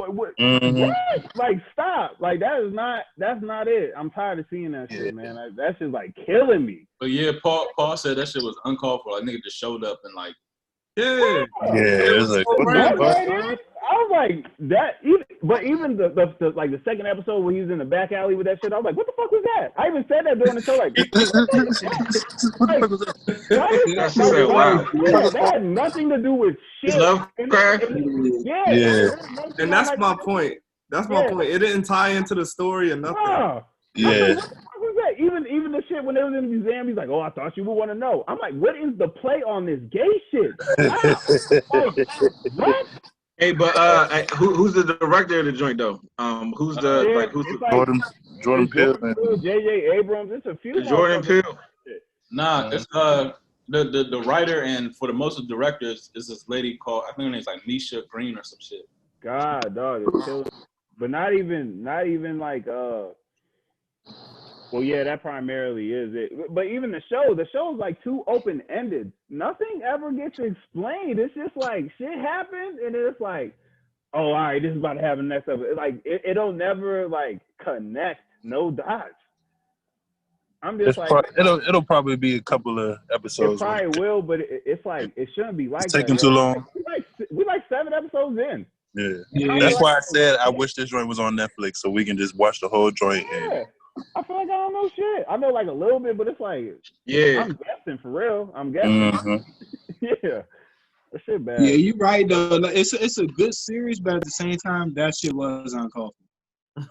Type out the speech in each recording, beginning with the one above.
What? Mm-hmm. Like, stop. Like, that's not it. I'm tired of seeing that shit, man. That shit's like killing me. But yeah, Paul said that shit was uncalled for. Like, nigga just showed up and like, Yeah, it's like, what the fuck? I was like, that. Even the like the second episode where he was in the back alley with that shit, I was like, what the fuck was that? I even said that during the show, like, what the fuck was that? That had nothing to do with shit. Yeah. And that's my point. That's my point. It didn't tie into the story or nothing. Yeah. What the fuck was that? Even the shit when they was in the museum, he's like, oh, I thought you would want to know. I'm like, what is the play on this gay shit? Like, what? Hey, but who's the director of the joint though? Who's the Jordan Peele, J.J. Abrams. It's a few. Jordan Peele. Nah, it's the writer and for the most of the directors is this lady called, I think her name's like Misha Green or some shit. God, dog, it's killing. But not even like well, yeah, that primarily is it. But even the show's like too open-ended. Nothing ever gets explained. It's just like shit happens, and it's like, oh, all right, this is about to happen next episode. Like it'll never like connect, no dots. I'm just it'll probably be a couple of episodes. It probably will, but it's like it shouldn't be like it's taking too long. We like 7 episodes in. Yeah. That's why I said I wish this joint was on Netflix so we can just watch the whole joint. Yeah. I feel like I don't know shit. I know like a little bit, but it's like, I'm guessing for real. I'm guessing. Mm-hmm. Yeah. That shit bad. Yeah, you're right though. Like, it's a good series, but at the same time, that shit was uncalled for.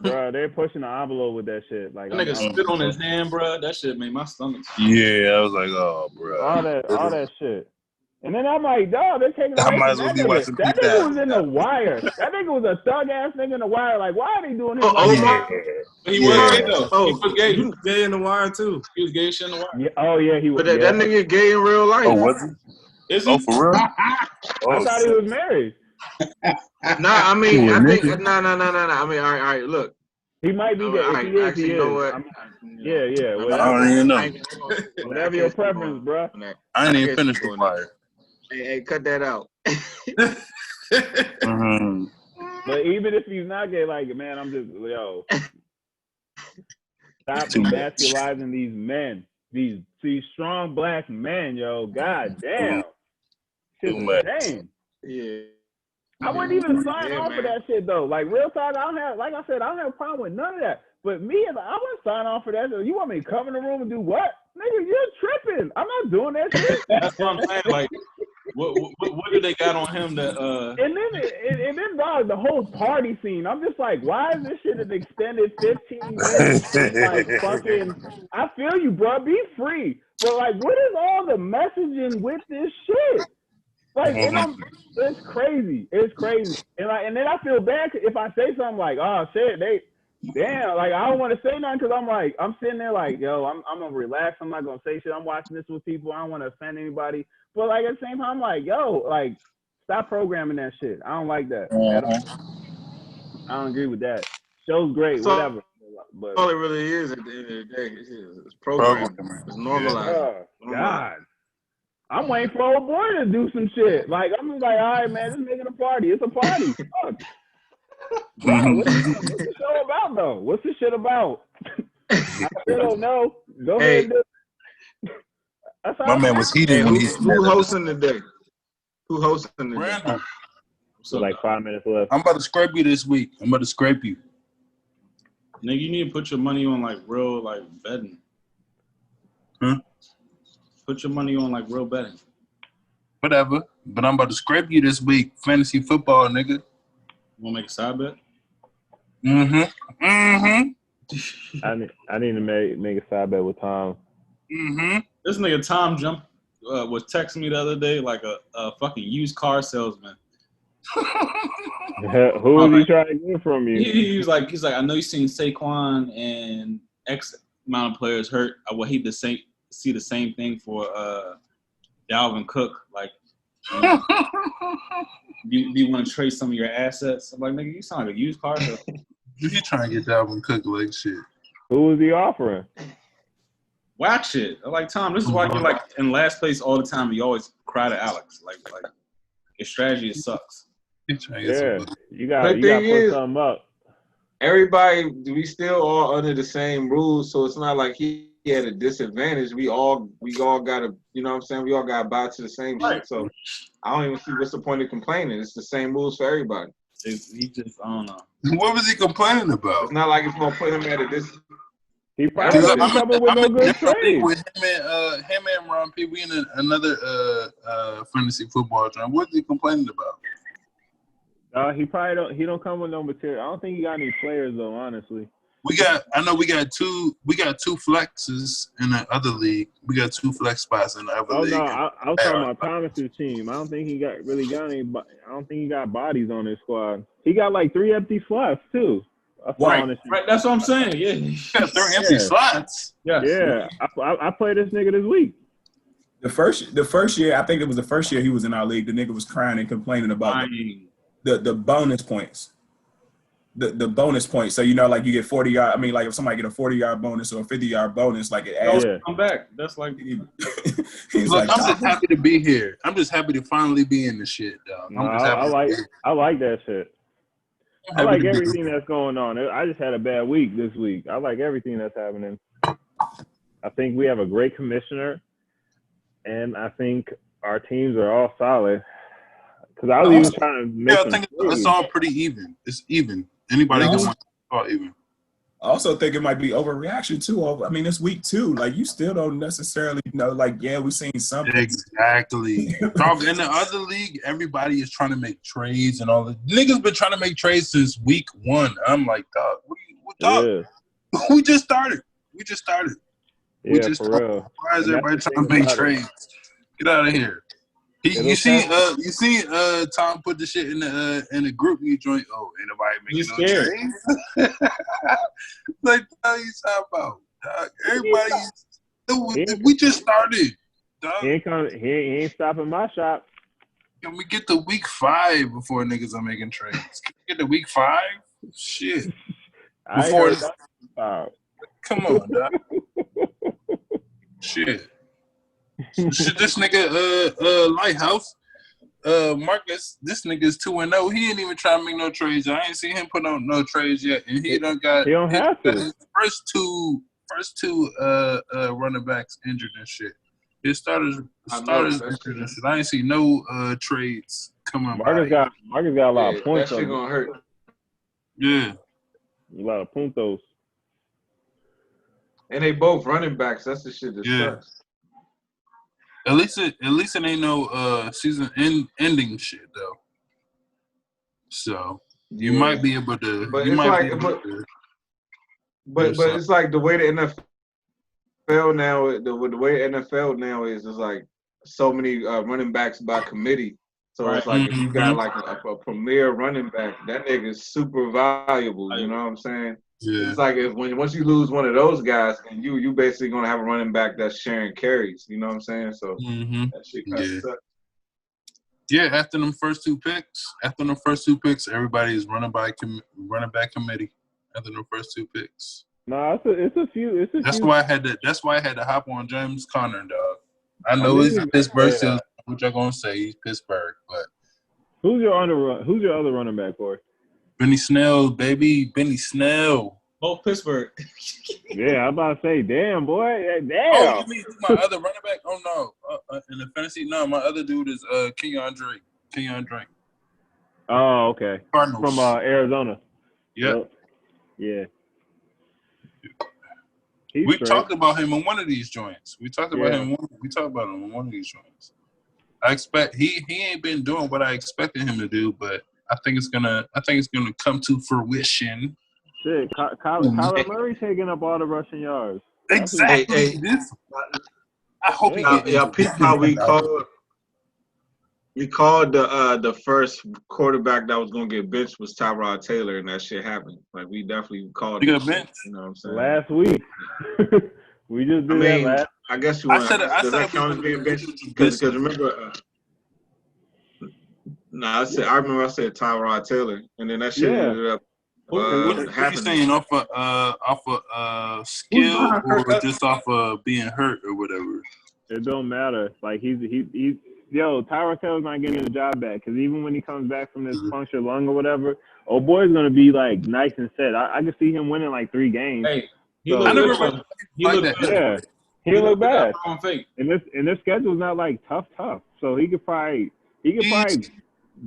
Bro, they're pushing the envelope with that shit. Like, that nigga spit on his hand, bro. That shit made my stomach. Yeah, I was like, oh, bro. All that shit. And then I'm like, dog, they're taking I might as well be watching that nigga was in The Wire. That nigga was a thug ass nigga in The Wire. Like, why are they doing him? He was gay though. He was gay. He was gay in The Wire too. He was gay shit in The Wire. Yeah, oh yeah, he was. But that nigga gay in real life. Oh, was he? Is he? Oh, for real? I thought he was married. Nah, I mean, I think no. I mean, all right. Look, he might be gay. Right, he is. actually, you know what? Yeah. I don't even know. Whatever your preference, bro. I ain't even finished The Wire. Hey, cut that out. Mm-hmm. But even if he's not gay, like, man, I'm just, stop emasculizing these men, these strong black men, yo. God damn, shit's insane. Yeah. I wouldn't even sign off for that shit though. Like real talk, I don't have a problem with none of that. But me, I wouldn't sign off for that. So you want me to come in the room and do what? Nigga, you're tripping. I'm not doing that shit. That's what I'm saying. Like, what do they got on him that? And then dog, the whole party scene. I'm just like, why is this shit an extended 15 minutes? Like fucking, I feel you, bro. Be free. But like, what is all the messaging with this shit? Like, it's crazy. It's crazy. And then I feel bad if I say something like, oh shit, damn, like I don't want to say nothing because I'm sitting there like, yo, I'm gonna relax. I'm not gonna say shit. I'm watching this with people. I don't want to offend anybody. But like at the same time, I'm like, yo, like stop programming that shit. I don't like that. I don't agree with that. Show's great, whatever. But all it really is at the end of the day, it's programming. It's normalized. Oh, God. I'm waiting for old boy to do some shit. Like I'm just like, all right, man, just making a party. It's a party. Fuck. Bro, what's the show about though? What's this shit about? I still don't know. Go ahead. My man was heated when he's who hosting today? Who hosting today? Random. So like 5 minutes left. I'm about to scrape you this week. I'm about to scrape you. Nigga, you need to put your money on like real like betting. Put your money on like real betting. Whatever. But I'm about to scrape you this week. Fantasy football, nigga. You wanna make a side bet? I need to make a side bet with Tom. This nigga Tom was texting me the other day like a fucking used car salesman. Who was he trying to get from you? He's like, I know you've seen Saquon and X amount of players hurt. I would hate to see the same thing for Dalvin Cook. Like, do you want to trade some of your assets? I'm like, nigga, you sound like a used car salesman. You trying to get Dalvin Cook like shit. Who was he offering? Whack shit. I'm like, Tom, this is why you're like in last place all the time. You always cry to Alex. Like your strategy sucks. Yeah, you The got to thing put is, something up. everybody, we still all under the same rules, so it's not like he had a disadvantage. We all got to, you know what I'm saying? We all got to buy to the same shit. So I don't even see what's the point of complaining. It's the same rules for everybody. He just, I don't know. What was he complaining about? It's not like it's gonna put him at a dis. He probably Because didn't come up with no good trade. with him and Ron P. We in another fantasy football joint. What is he complaining about? He probably don't come with no material. I don't think he got any players though, honestly. We got two flexes in the other league. We got 2 flex spots in the other league. Oh no, I was talking about Thomas's team. I don't think he got any. I don't think he got bodies on his squad. He got like 3 empty slots too. Right, that's what I'm saying. Yeah, he got 3 empty slots. Yeah, I played this nigga this week. The first year, I think it was the first year he was in our league. The nigga was crying and complaining about the bonus points. The bonus points. So like you get 40 yard. I mean, like if somebody get a 40-yard bonus or a 50-yard bonus, like it adds. Come back. That's like. He's like, I'm just happy to be here. I'm just happy to finally be in the shit, dog. I like that shit. I like everything that's going on. I just had a bad week this week. I like everything that's happening. I think we have a great commissioner, and I think our teams are all solid. Because I was even trying to make. I think it's all pretty even. It's even. Anybody can win. It's all even. I also think it might be overreaction too. I mean, it's week 2. Like you still don't necessarily know. Like we've seen something. Exactly. Dog, in the other league, everybody is trying to make trades and all. The niggas been trying to make trades since week 1. I'm like, dog, dog? We just started. Yeah, for real. Why is everybody trying to make trades? Get out of here. You see Tom put the shit in the group you joint. Oh, ain't nobody making no trades. Like, what are you talking about, dog? Everybody, we just started, dog. He ain't stopping my shop. Can we get to week 5 before niggas are making trades? Can we get to week 5? Shit. Before, come on, dog. Shit. This nigga, Lighthouse, Marcus, this nigga is 2-0. He ain't even trying to make no trades. I ain't seen him put on no trades yet, and he don't have to. His first two running backs injured and shit. His starters injured and shit. I ain't see no trades coming. Marcus got a lot of points. That shit gonna hurt. Yeah, a lot of puntos. And they both running backs. That's the shit that sucks. At least it ain't no season ending shit though. So you might be able to. But it's it's like the way the NFL now. The way the NFL now is like so many running backs by committee. So it's like if you got like a premier running back, that nigga is super valuable. You know what I'm saying? Yeah. It's like once you lose one of those guys, and you basically gonna have a running back that's sharing carries. You know what I'm saying? So that shit kind of sucks. Yeah, after them first two picks, everybody is running back committee. After them first 2 picks. No, it's a few. That's why I had to hop on James Conner, dog. I know he's Pittsburgh still. What y'all gonna say? He's Pittsburgh, but who's your other running back for? Benny Snell, baby. Benny Snell. Oh, Pittsburgh. Yeah, I'm about to say, damn, boy. Damn. Oh, you mean my other running back? Oh, no. In the fantasy? No, my other dude is Kenyon Drake. Oh, okay. Cardinals. From Arizona. Yep. Yeah. We talked about him on one of these joints. We talked about him on one of these joints. I expect he ain't been doing what I expected him to do, but I think it's gonna come to fruition. Shit, Kyler Murray taking up all the rushing yards. Exactly. I hope peep how we called the first quarterback that was gonna get benched was Tyrod Taylor, and that shit happened. Like we definitely called. You got benched. You know what I'm saying? Last week. We just did that last. I guess you want. Does that count as being benched? Because remember. I said Tyrod Taylor, and then that shit ended up what are you saying, off of skill or just off of being hurt or whatever? It don't matter. Like he's Tyrod Taylor's not getting the job back because even when he comes back from this punctured lung or whatever, old boy's gonna be like nice and set. I can see him winning like 3 games. Hey, he So, looked I never good. He looked good. yeah, he look bad. On fake. And this schedule's not like tough. So he could probably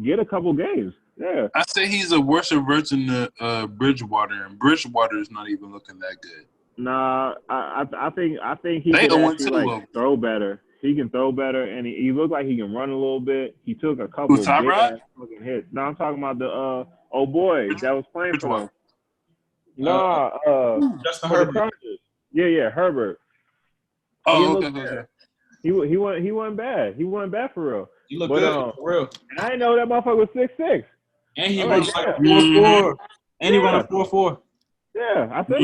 get a couple games. Yeah. I say he's a worse version of Bridgewater, and Bridgewater is not even looking that good. Nah, I think he They can don't actually want like to. throw better. He can throw better, and he looked like he can run a little bit. He took a couple big ass fucking hits. No, I'm talking about the old boy that was playing for them. Nah, Justin for the Herbert. Chargers. Yeah, Herbert. Oh, okay. He wasn't bad. He wasn't bad for real. He looked good for real. And I didn't know that motherfucker was 6'6". And he I'm runs like, like 4-4. And he run a 4-4. Yeah, I thought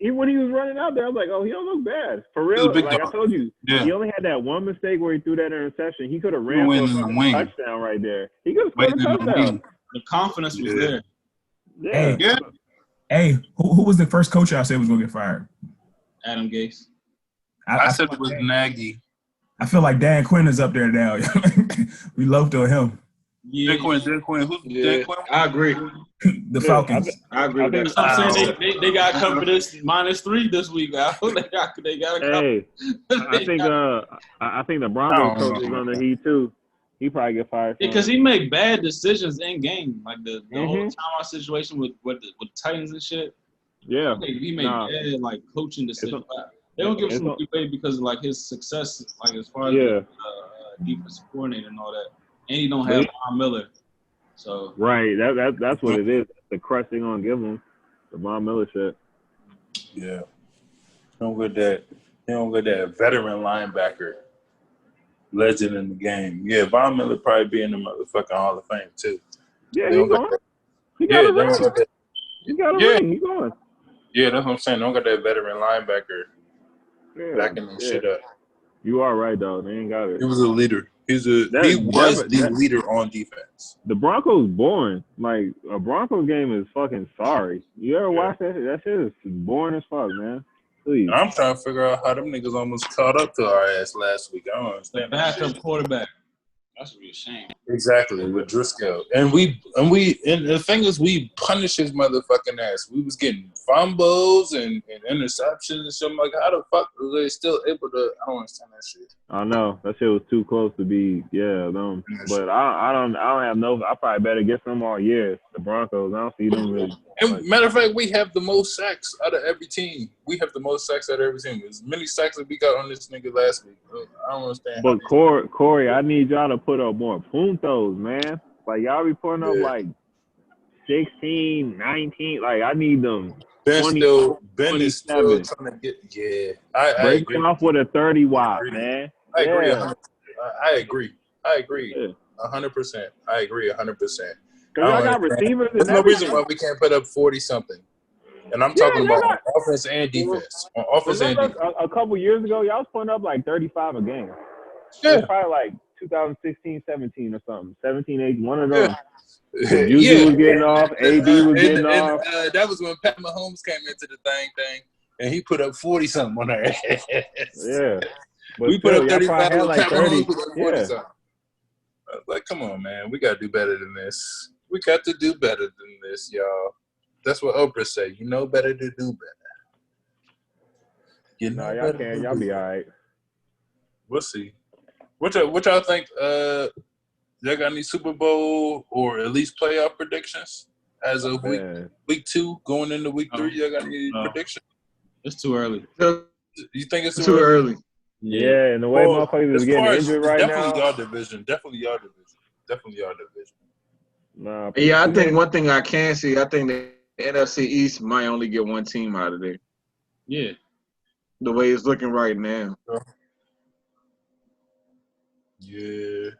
when he was running out there, I was like, oh, he don't look bad. For real, like I told you, he only had that one mistake where he threw that interception. He could have ran for a fucking touchdown right there. He could have scored a touchdown. The confidence was there. Yeah. Hey, who was the first coach I said was going to get fired? Adam Gase. I said it was Nagy. I feel like Dan Quinn is up there now. We loved on him. Yeah. Dan Quinn. Who's Dan Quinn? I agree. The Falcons. I agree with that. I'm saying they got to cover this -3 this week. They got to cover. Hey, I think the Broncos coach is on the heat too. He probably get fired. Because he make bad decisions in game, like the whole timeout situation with Titans and shit. Yeah, he made bad like coaching decisions. They don't give him some away because of like his success, like as far as defensive coordinator and all that. And he don't have Von Miller, so right. That's what it is. The crutch they gonna give him, the Von Miller shit. Yeah, don't get that veteran linebacker legend in the game. Yeah, Von Miller probably be in the motherfucking Hall of Fame too. Yeah, he's going. He got a ring. He got a ring. He's going. Yeah, that's what I'm saying. Don't got that veteran linebacker backing that shit up. You are right, though. They ain't got it. He was a leader. He was the leader on defense. The Broncos boring. Like, a Broncos game is fucking sorry. You ever watch that? That shit is boring as fuck, man. Please. I'm trying to figure out how them niggas almost caught up to our ass last week. I don't understand. Backup quarterback. That's really a shame. Exactly, with Driscoll. And the thing is, we punished his motherfucking ass. We was getting fumbles and interceptions and something like that. How the fuck were they still able to? I don't understand that shit. I know that shit was too close to be them. But I don't have no. I probably better get some all year. The Broncos. I don't see them really. And matter of fact, we have the most sacks out of every team. We have the most sacks out of every team. As many sacks as we got on this nigga last week. I don't understand. But Corey, I need y'all to put up more puntos, man. Like y'all be putting up like 16, 19. Like I need them. Ben is still trying to get. Yeah, I agree. Off with a 30 watt, man. I agree. 100%. I agree. 100%. I agree 100%. Y'all got receivers. There's no reason why we can't put up 40 something. And I'm talking about on offense and defense. On offense and defense. A couple years ago, y'all was putting up like 35 a game. Yeah. It was probably like 2016, 17 or something. 17, 18, one of them. Juju was getting off. AD was getting off. That was when Pat Mahomes came into the thing, and he put up 40 something on our ass. Yeah. But we put up 35 on like Pat 30. Mahomes put up 40 something. I was like, come on, man. We got to do better than this. We got to do better than this, y'all. That's what Oprah said. You know better to do better. You know y'all can. Y'all be all right. We'll see. What y'all think? Y'all got any Super Bowl or at least playoff predictions as of week 2 going into week 3? Y'all got any predictions? It's too early. You think it's too early? Yeah, and the way motherfuckers is getting injured right now. Definitely y'all division. Nah, yeah, I think one thing I can see, I think the NFC East might only get one team out of there. Yeah. The way it's looking right now. Yeah.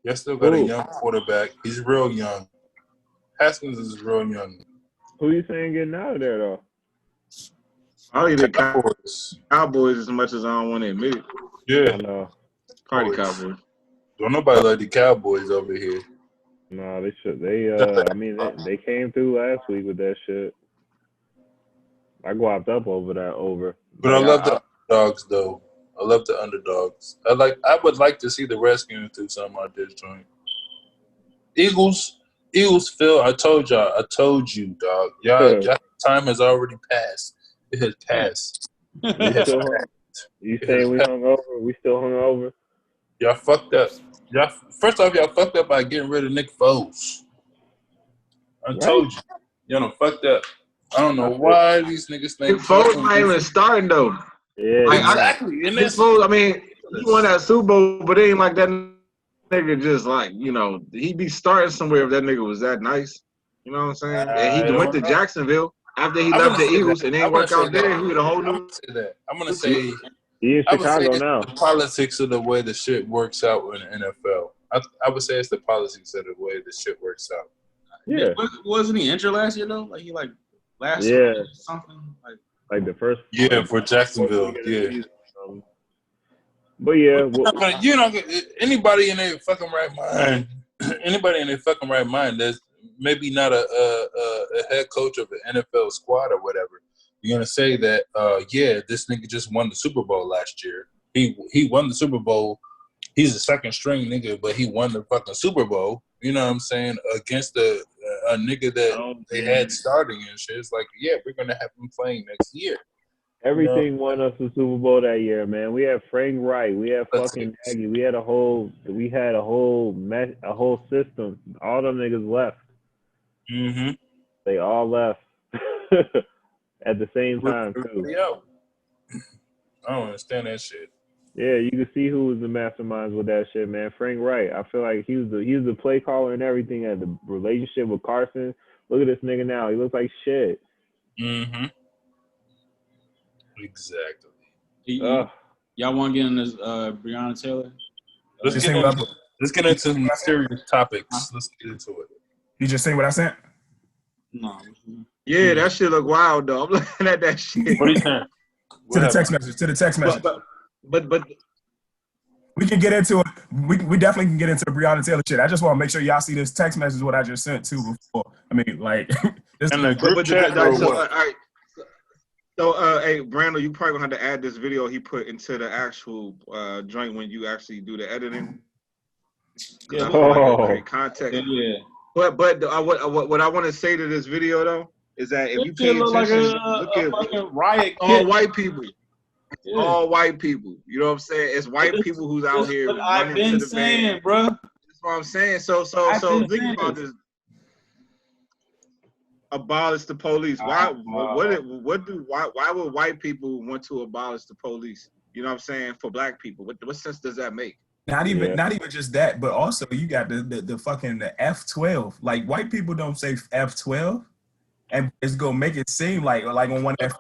Y'all still got a young quarterback. He's real young. Haskins is real young. Who you saying getting out of there, though? Probably the Cowboys as much as I don't want to admit it. Yeah. I know. Probably Cowboys. Don't nobody like the Cowboys over here. No, they should. They came through last week with that shit. I guapped up over that over. But I love the underdogs, though. I love the underdogs. I would like to see the Redskins do something out this joint. Eagles, Phil, I told you, dog. Y'all time has already passed. It has passed. You saying we hung over? We still hung over? Y'all fucked up. First off, y'all fucked up by getting rid of Nick Foles. I told you. Y'all done fucked up. I don't know why these niggas think Foles not even starting though. Yeah, like, exactly. Nick Foles, I mean, he won that Super Bowl, but it ain't like that nigga just like, you know, he'd be starting somewhere if that nigga was that nice. You know what I'm saying? And he went to Jacksonville after he left the Eagles and didn't work out there. He was a whole new. I'm gonna say he in Chicago now. The politics of the way the shit works out in the NFL. I would say it's the politics of the way the shit works out. Yeah. Wasn't he injured last year though? Like he last year or something like the first. Yeah, for Jacksonville. Yeah. But yeah, you know, anybody in their fucking right mind, that's maybe not a head coach of an NFL squad or whatever. You're gonna say that, this nigga just won the Super Bowl last year. He won the Super Bowl. He's a second string nigga, but he won the fucking Super Bowl. You know what I'm saying? Against a nigga that they had starting and shit. It's like, yeah, we're gonna have him playing next year. Everything won us the Super Bowl that year, man. We had Frank Wright, we had fucking Nagy, we had a whole system. All them niggas left. Mm-hmm. They all left at the same time too. I don't understand that shit. Yeah, you can see who was the masterminds with that shit, man. Frank Wright. I feel like he was the play caller and everything. Had the relationship with Carson. Look at this nigga now. He looks like shit. Mm-hmm. Exactly. Y'all want to get in this Breonna Taylor? Let's get into some serious topics. Let's get into it. You just say what I sent? No. Yeah, that shit look wild though. I'm looking at that shit. What are you saying? To the text message. But we can get into it. We definitely can get into the Breonna Taylor shit. I just want to make sure y'all see this text message what I just sent too before. I mean, like this and the group chat. So, hey, Brandon, you probably gonna have to add this video he put into the actual joint when you actually do the editing. Yeah. Like context. Yeah. But what I want to say to this video though is that if you pay attention, look at riot all white people. Yeah. All white people. You know what I'm saying? It's white people who's out here. What I've been saying, bro. That's what I'm saying. So think about this. Abolish the police. Why would white people want to abolish the police? You know what I'm saying? For black people. What sense does that make? Not even just that, but also you got the fucking the F-12. Like white people don't say F-12, and it's gonna make it seem like on one of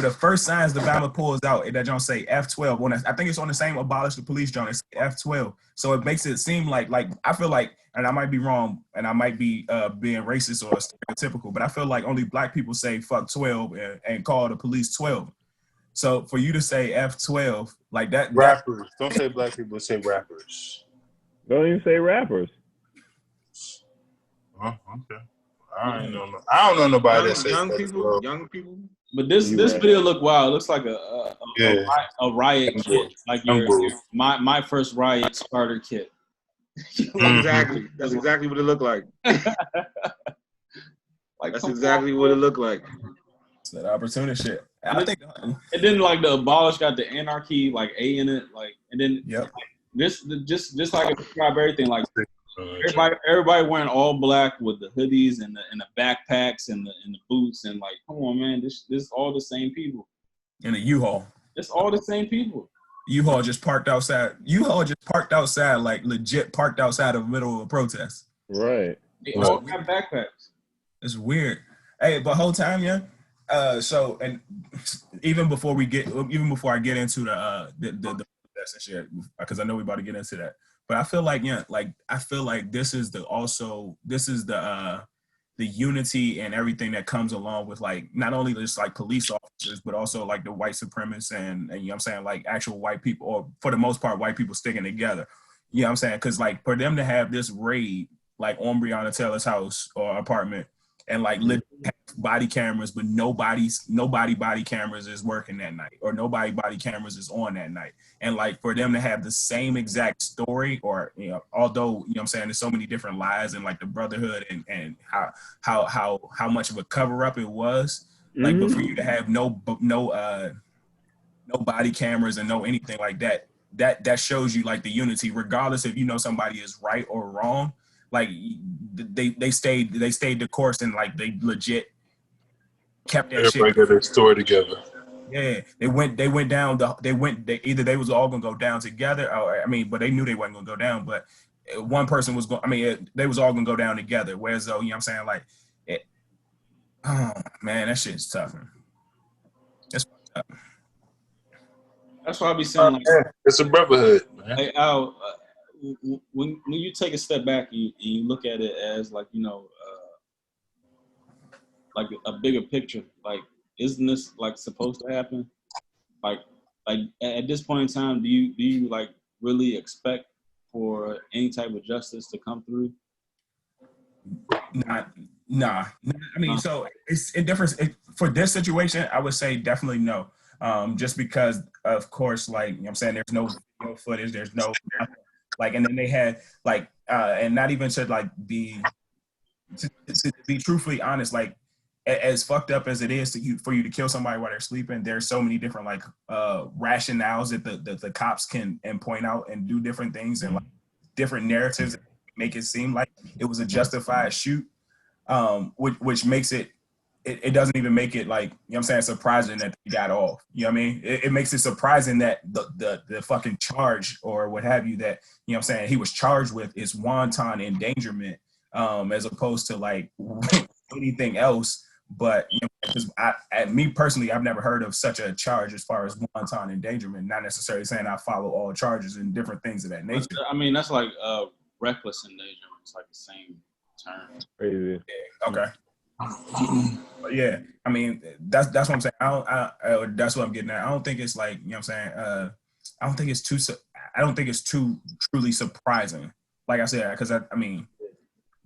the first signs the Bama pulls out that don't say F-12. I think it's on the same abolish the police joint. It's F-12. So it makes it seem like I feel like, and I might be wrong, and I might be being racist or stereotypical, but I feel like only black people say fuck 12 and call the police 12. So for you to say F-12 like that, rappers don't say black people, say rappers. Don't even say rappers. Oh, okay. I don't know nobody that says young people. But this video look wild. It looks like a riot kit, like my first riot starter kit. Exactly. That's exactly what it looked like. That's exactly what it looked like. It's that opportunity shit. I think. And then like the abolish got the anarchy like A in it, like, and then this just like I describe everything like everybody wearing all black with the hoodies and the backpacks and the boots and like, come on, man, this is all the same people. In a U-Haul. It's all the same people. U-Haul just parked outside. Like legit parked outside of the middle of a protest. Right. They all got backpacks. It's weird. Hey, but whole time, so and even before I get into the protest and shit, because I know we're about to get into that. But I feel like this is the unity and everything that comes along with like not only just like police officers, but also like the white supremacists and you know what I'm saying, like actual white people, or for the most part white people sticking together. You know what I'm saying? Because like for them to have this raid like on Breonna Taylor's house or apartment and like legit have body cameras, but nobody body cameras is working that night, or nobody body cameras is on that night. And like for them to have the same exact story, or although you know what I'm saying, there's so many different lies and like the brotherhood and how much of a cover up it was. Like, but for you to have no body cameras and no anything like that, that shows you like the unity, regardless if you know somebody is right or wrong. Like they stayed the course, and like they legit kept that Everybody shit. got their story together. Yeah, they either they was all gonna go down together, or but they knew they wasn't gonna go down. But one person was going. They was all gonna go down together. Whereas though, you know what I'm saying, like, oh man, that shit's tough. Man. That's fucked up. That's why I be saying, like, it's a brotherhood, man. Hey, Al, when you take a step back and you look at it as like like a bigger picture, like, isn't this like supposed to happen? Like at this point in time, do you like really expect for any type of justice to come through? Nah. So it's a difference for this situation. I would say definitely no. Just because, of course, like, you know what I'm saying, there's no video footage, there's no like, and then they had like, and not even to like to be truthfully honest, like, as fucked up as it is for you to kill somebody while they're sleeping, there's so many different like rationales that the cops can point out and do different things, and like different narratives that make it seem like it was a justified shoot, which makes it doesn't even make it, like, you know what I'm saying, surprising that they got off. You know what I mean? It makes it surprising that the fucking charge or what have you that, you know what I'm saying, he was charged with is wanton endangerment, as opposed to like anything else. But you know, because me personally, I've never heard of such a charge as far as wanton endangerment. Not necessarily saying I follow all charges and different things of that nature. I mean, that's like reckless endangerment. It's like the same term. Crazy. Yeah, okay. But yeah, I mean, that's what I'm saying. That's what I'm getting at. I don't think it's like, you know what I'm saying. I don't think it's too truly surprising. Like I said, because I mean,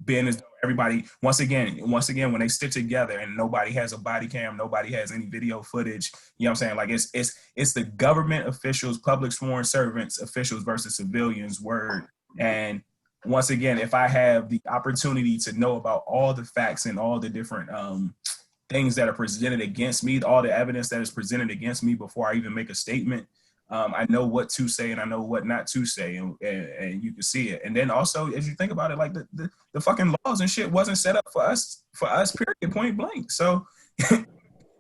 being as though everybody once again when they stick together and nobody has a body cam, nobody has any video footage, you know what I'm saying, like it's the government officials, public sworn servants, officials versus civilians word. And once again, if I have the opportunity to know about all the facts and all the different things that are presented against me, all the evidence that is presented against me before I even make a statement, I know what to say and I know what not to say, and you can see it. And then also, as you think about it, like the fucking laws and shit wasn't set up for us period, point blank. So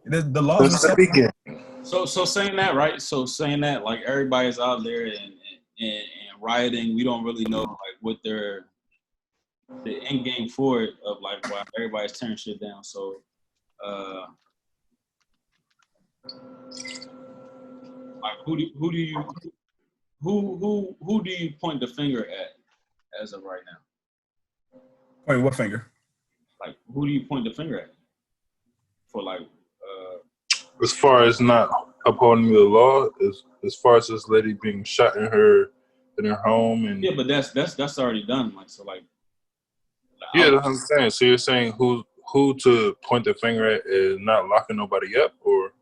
the laws were set up. So saying that, right? So saying that, like, everybody's out there and rioting, we don't really know like what the end game for it of like why everybody's tearing shit down. So like who do you point the finger at as of right now? Point what finger? Like, who do you point the finger at for, like, as far as not upholding the law, as far as this lady being shot in her home, and but that's already done. Like, so like, yeah, that's what I'm saying. So you're saying who to point the finger at is not locking nobody up, or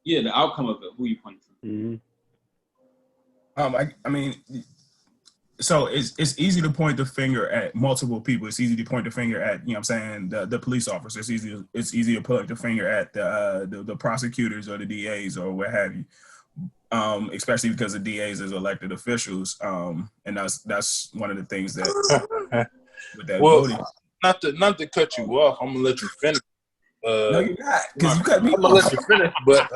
the outcome of it, who you point the finger. I mean, so it's easy to point the finger at multiple people. It's easy to point the finger at, you know what I'm saying, the police officer. It's easy to point the finger at the prosecutors or the DAs or what have you. Especially because the DAs is elected officials. And that's one of the things that with that voting. Not to cut you off, I'm gonna let you finish. No, you're not, because you cut me off. I'm gonna let you finish, but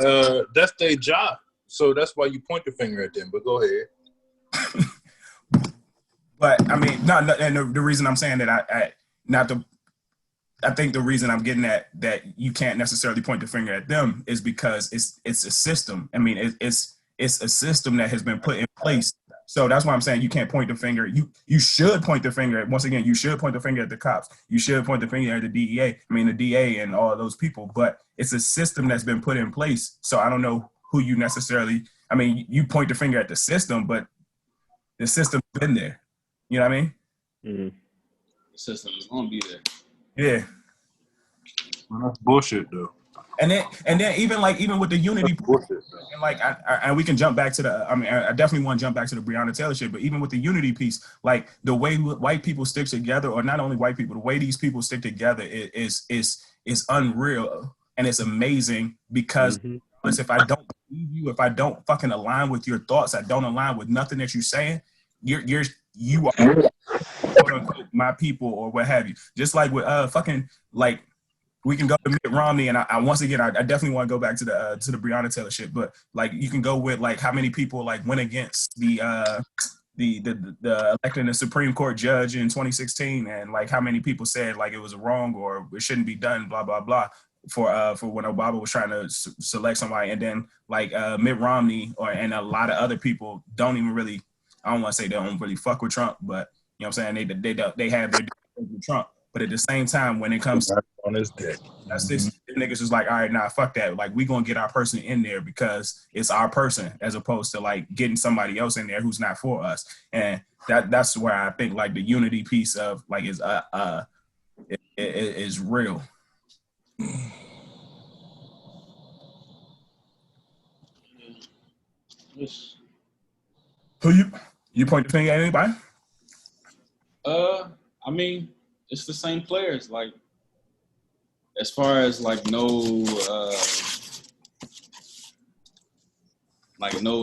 that's their job. So that's why you point the finger at them. But go ahead. But I mean, no, and the reason I'm saying that I think the reason I'm getting at that you can't necessarily point the finger at them is because it's a system. I mean, it's a system that has been put in place. So that's why I'm saying you can't point the finger. You should point the finger at, once again, you should point the finger at the cops. You should point the finger at the DEA. I mean, the DA and all of those people. But it's a system that's been put in place. So I don't know who you necessarily. I mean, you point the finger at the system, but the system's been there. You know what I mean? The system is gonna be there. Yeah. That's bullshit though. And then even with the unity, and like and we can jump back to the. I mean, I definitely want to jump back to the Breonna Taylor shit. But even with the unity piece, like the way white people stick together, or not only white people, the way these people stick together is unreal, and it's amazing because if I don't believe you, if I don't fucking align with your thoughts, I don't align with nothing that you're saying, you are quote unquote my people or what have you. Just like with fucking like. We can go to Mitt Romney, and I once again, I definitely want to go back to the Breonna Taylor shit. But like, you can go with like how many people like went against the electing a Supreme Court judge in 2016, and like how many people said like it was wrong or it shouldn't be done, blah blah blah, for when Obama was trying to select somebody, and then like Mitt Romney and a lot of other people don't even really, I don't want to say they don't really fuck with Trump, but you know what I'm saying, they have their differences with Trump. But at the same time, when it comes to on his dick, that's this niggas is like, all right, nah, fuck that. Like, we gonna get our person in there because it's our person, as opposed to like getting somebody else in there who's not for us. And that's where I think like the unity piece of like is real. Who you point the finger at anybody? I mean, it's the same players. Like, as far as like no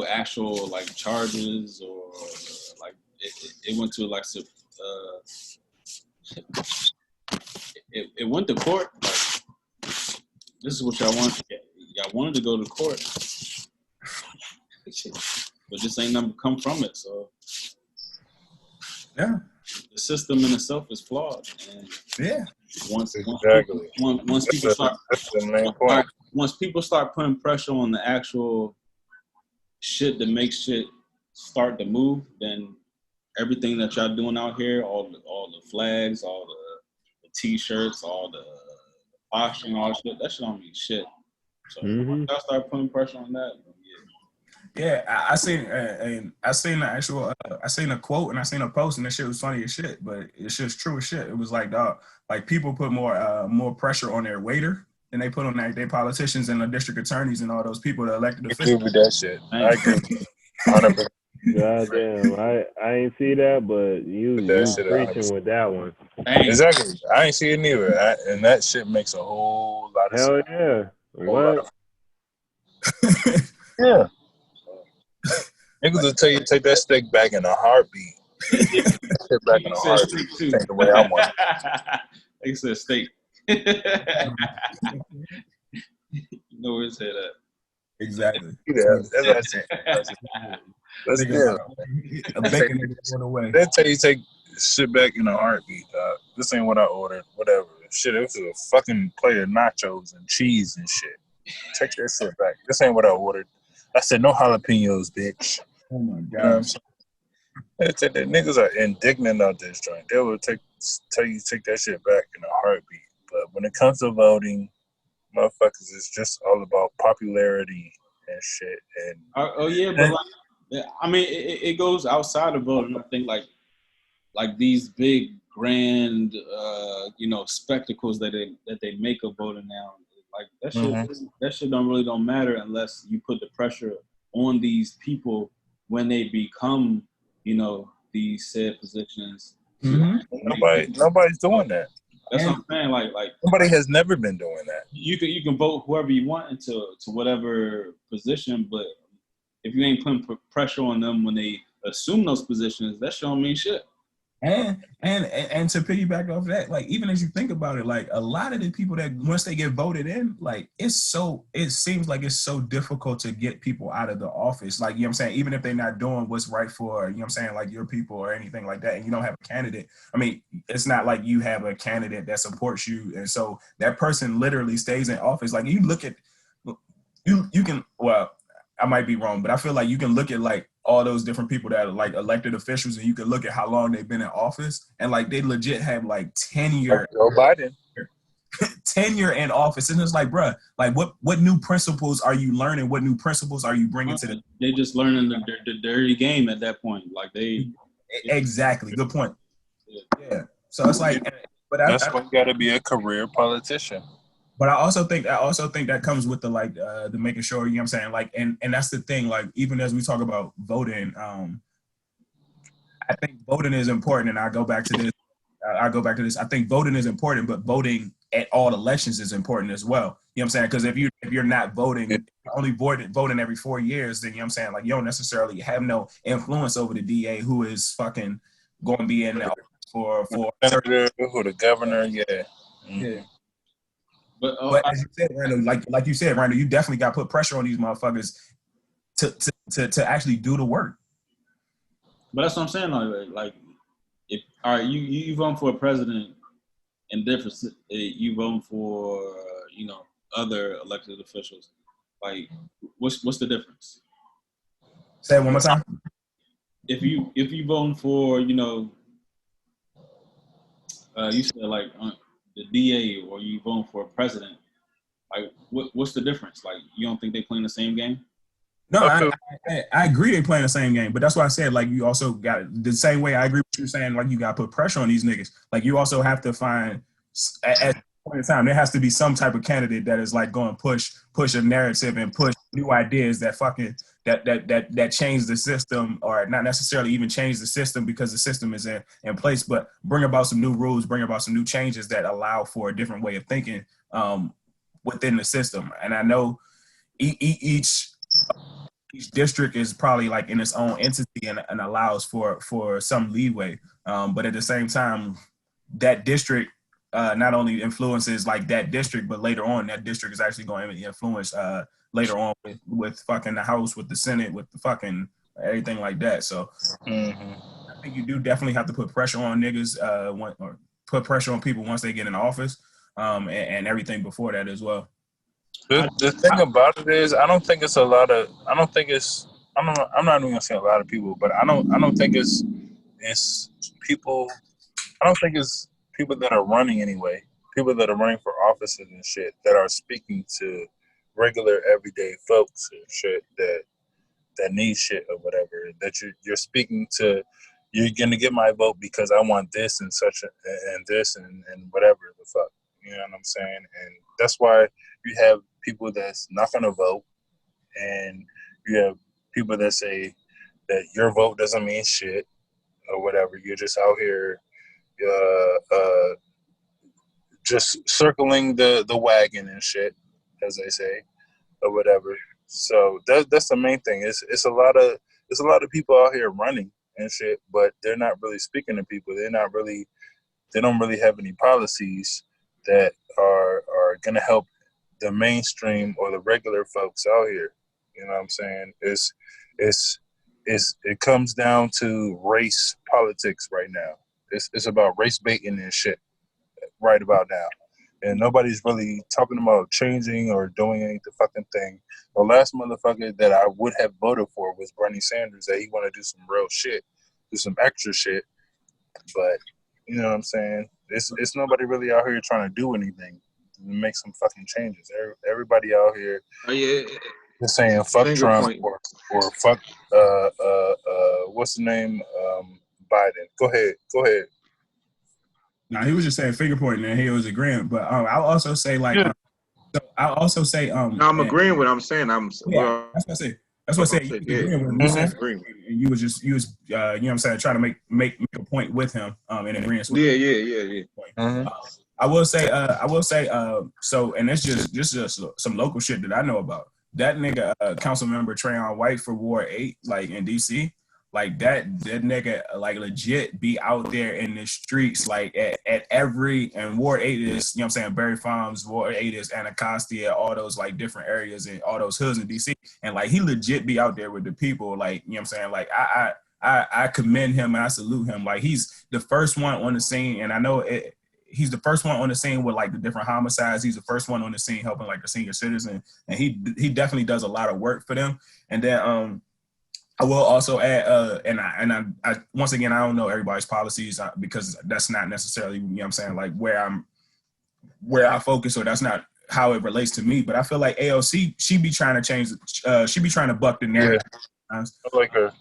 actual like charges or like it went to like it went to court. Like, this is what y'all want. Y'all wanted to go to court, but this ain't never come from it. So yeah. The system in itself is flawed, and once people start putting pressure on the actual shit that makes shit start to move, then everything that y'all doing out here, all the flags, all the t-shirts, all the posturing, all shit, that shit don't mean shit. So once y'all start putting pressure on that. Yeah, I seen the actual. I seen a quote and I seen a post, and that shit was funny as shit. But it's just true as shit. It was like, dog, like people put more pressure on their waiter than they put on their politicians and the district attorneys and all those people that elected officials. I agree with that shit. I agree. Goddamn, I ain't see that, but you preaching with that one. Exactly, I ain't see it neither, and that shit makes a whole lot of sense. Hell yeah, what? Yeah. Niggas will tell you to take that steak back in a heartbeat. Take back in a heartbeat. Take the way I want it. They said steak. You know where his head at. Exactly. Yeah, that's what I said. That's good. They'll tell you to take shit back in a heartbeat. This ain't what I ordered. Whatever. Shit, it was a fucking plate of nachos and cheese and shit. Take that shit back. This ain't what I ordered. I said, no jalapenos, bitch. Oh my God. The niggas are indignant out this joint. They will tell you to take that shit back in a heartbeat. But when it comes to voting, motherfuckers is just all about popularity and shit. And but like, I mean, it goes outside of voting. I think like these big grand spectacles that they make of voting now. Like that shit don't matter unless you put the pressure on these people when they become, these said positions. Nobody's doing that. That's what I'm saying. Like nobody has never been doing that. You can vote whoever you want into whatever position, but if you ain't putting pressure on them when they assume those positions, that shit don't mean shit. And to piggyback off that, like even as you think about it, like a lot of the people that once they get voted in, like it seems like it's so difficult to get people out of the office. Like, you know what I'm saying? Even if they're not doing what's right for, you know what I'm saying, like your people or anything like that, and you don't have a candidate. I mean, it's not like you have a candidate that supports you. And so that person literally stays in office. Like you look at, you can, well, I might be wrong, but I feel like you can look at like all those different people that are like elected officials, and you can look at how long they've been in office, and like they legit have like tenure. Joe Biden. Tenure in office, and it's like, bruh, like what new principles are you learning? What new principles are you bringing to the? They just learning the dirty game at that point. Like they exactly. Good point. Yeah. So it's like, but that's why you got to be a career politician. But I also think that comes with the the making sure, you know what I'm saying? Like, and that's the thing, like, even as we talk about voting, I think voting is important, and I go back to this. I think voting is important, but voting at all elections is important as well. You know what I'm saying? Because if you're not voting, only voting every 4 years, then you know what I'm saying, like, you don't necessarily have no influence over the DA who is fucking going to be in the office for senator or the governor. Yeah. Mm-hmm. Yeah. But as you said, Randall, like you said, Randall, you definitely got to put pressure on these motherfuckers to actually do the work. But that's what I'm saying. Like if all right, you vote for a president, and different you vote for other elected officials. Like what's the difference? Say it one more time. If you vote for you said like the DA or you vote for a president, like what's the difference? Like you don't think they playing the same game? No, I agree they playing the same game, but that's why I said, like, you also got the same way I agree with you saying, like, you got to put pressure on these niggas. Like, you also have to find at a point in time there has to be some type of candidate that is like going to push a narrative and push new ideas that fucking that change the system, or not necessarily even change the system because the system is in place, but bring about some new rules, bring about some new changes that allow for a different way of thinking within the system. And I know each district is probably like in its own entity and allows for some leeway. But at the same time, that district not only influences like that district, but later on that district is actually going to influence later on with fucking the House, with the Senate, with the fucking everything like that. So I think you do definitely have to put pressure on niggas or put pressure on people once they get in office and everything before that as well. The thing about it is, I'm not even gonna say a lot of people, but I don't think it's people. I don't think it's people that are running anyway. People that are running for offices and shit that are speaking to regular everyday folks and shit that need shit or whatever. That you're speaking to. You're gonna get my vote because I want this and such and this and whatever the fuck. You know what I'm saying? And that's why you have people that's not going to vote, and you have people that say that your vote doesn't mean shit or whatever. You're just out here just circling the wagon and shit, as they say, or whatever. So that's the main thing. It's a lot of people out here running and shit, but they're not really speaking to people. They don't really have any policies that are going to help the mainstream or the regular folks out here. You know what I'm saying? It comes down to race politics right now. It's about race baiting and shit right about now. And nobody's really talking about changing or doing any fucking thing. The last motherfucker that I would have voted for was Bernie Sanders, that he want to do some real shit, do some extra shit. But, you know what I'm saying? It's nobody really out here trying to do anything to make some fucking changes. Everybody out here is saying fuck Trump or fuck what's the name, Biden. Go ahead. No, he was just saying finger pointing and he was agreeing. But I'll also say I'll also say no, I'm agreeing with what I'm saying. That's what I say. That's what I said. You was you know what I'm saying, trying to make a point with him in agreement. Yeah. I will say so, and it's just some local shit that I know about. That nigga council member Trayon White for Ward 8, like in DC, like that nigga like legit be out there in the streets, like at every, and Ward 8 is, you know what I'm saying, Berry Farms, Ward 8 is Anacostia, all those like different areas and all those hoods in DC, and like he legit be out there with the people, like, you know what I'm saying, like I commend him and I salute him. Like he's the first one on the scene, and I know he's the first one on the scene with like the different homicides. He's the first one on the scene helping like the senior citizen, and he definitely does a lot of work for them. And then I will also add, and I once again, I don't know everybody's policies because that's not necessarily, you know what I'm saying, like where I focus, or that's not how it relates to me. But I feel like AOC, she be trying to change, she be trying to buck the narrative. Yeah. I like her.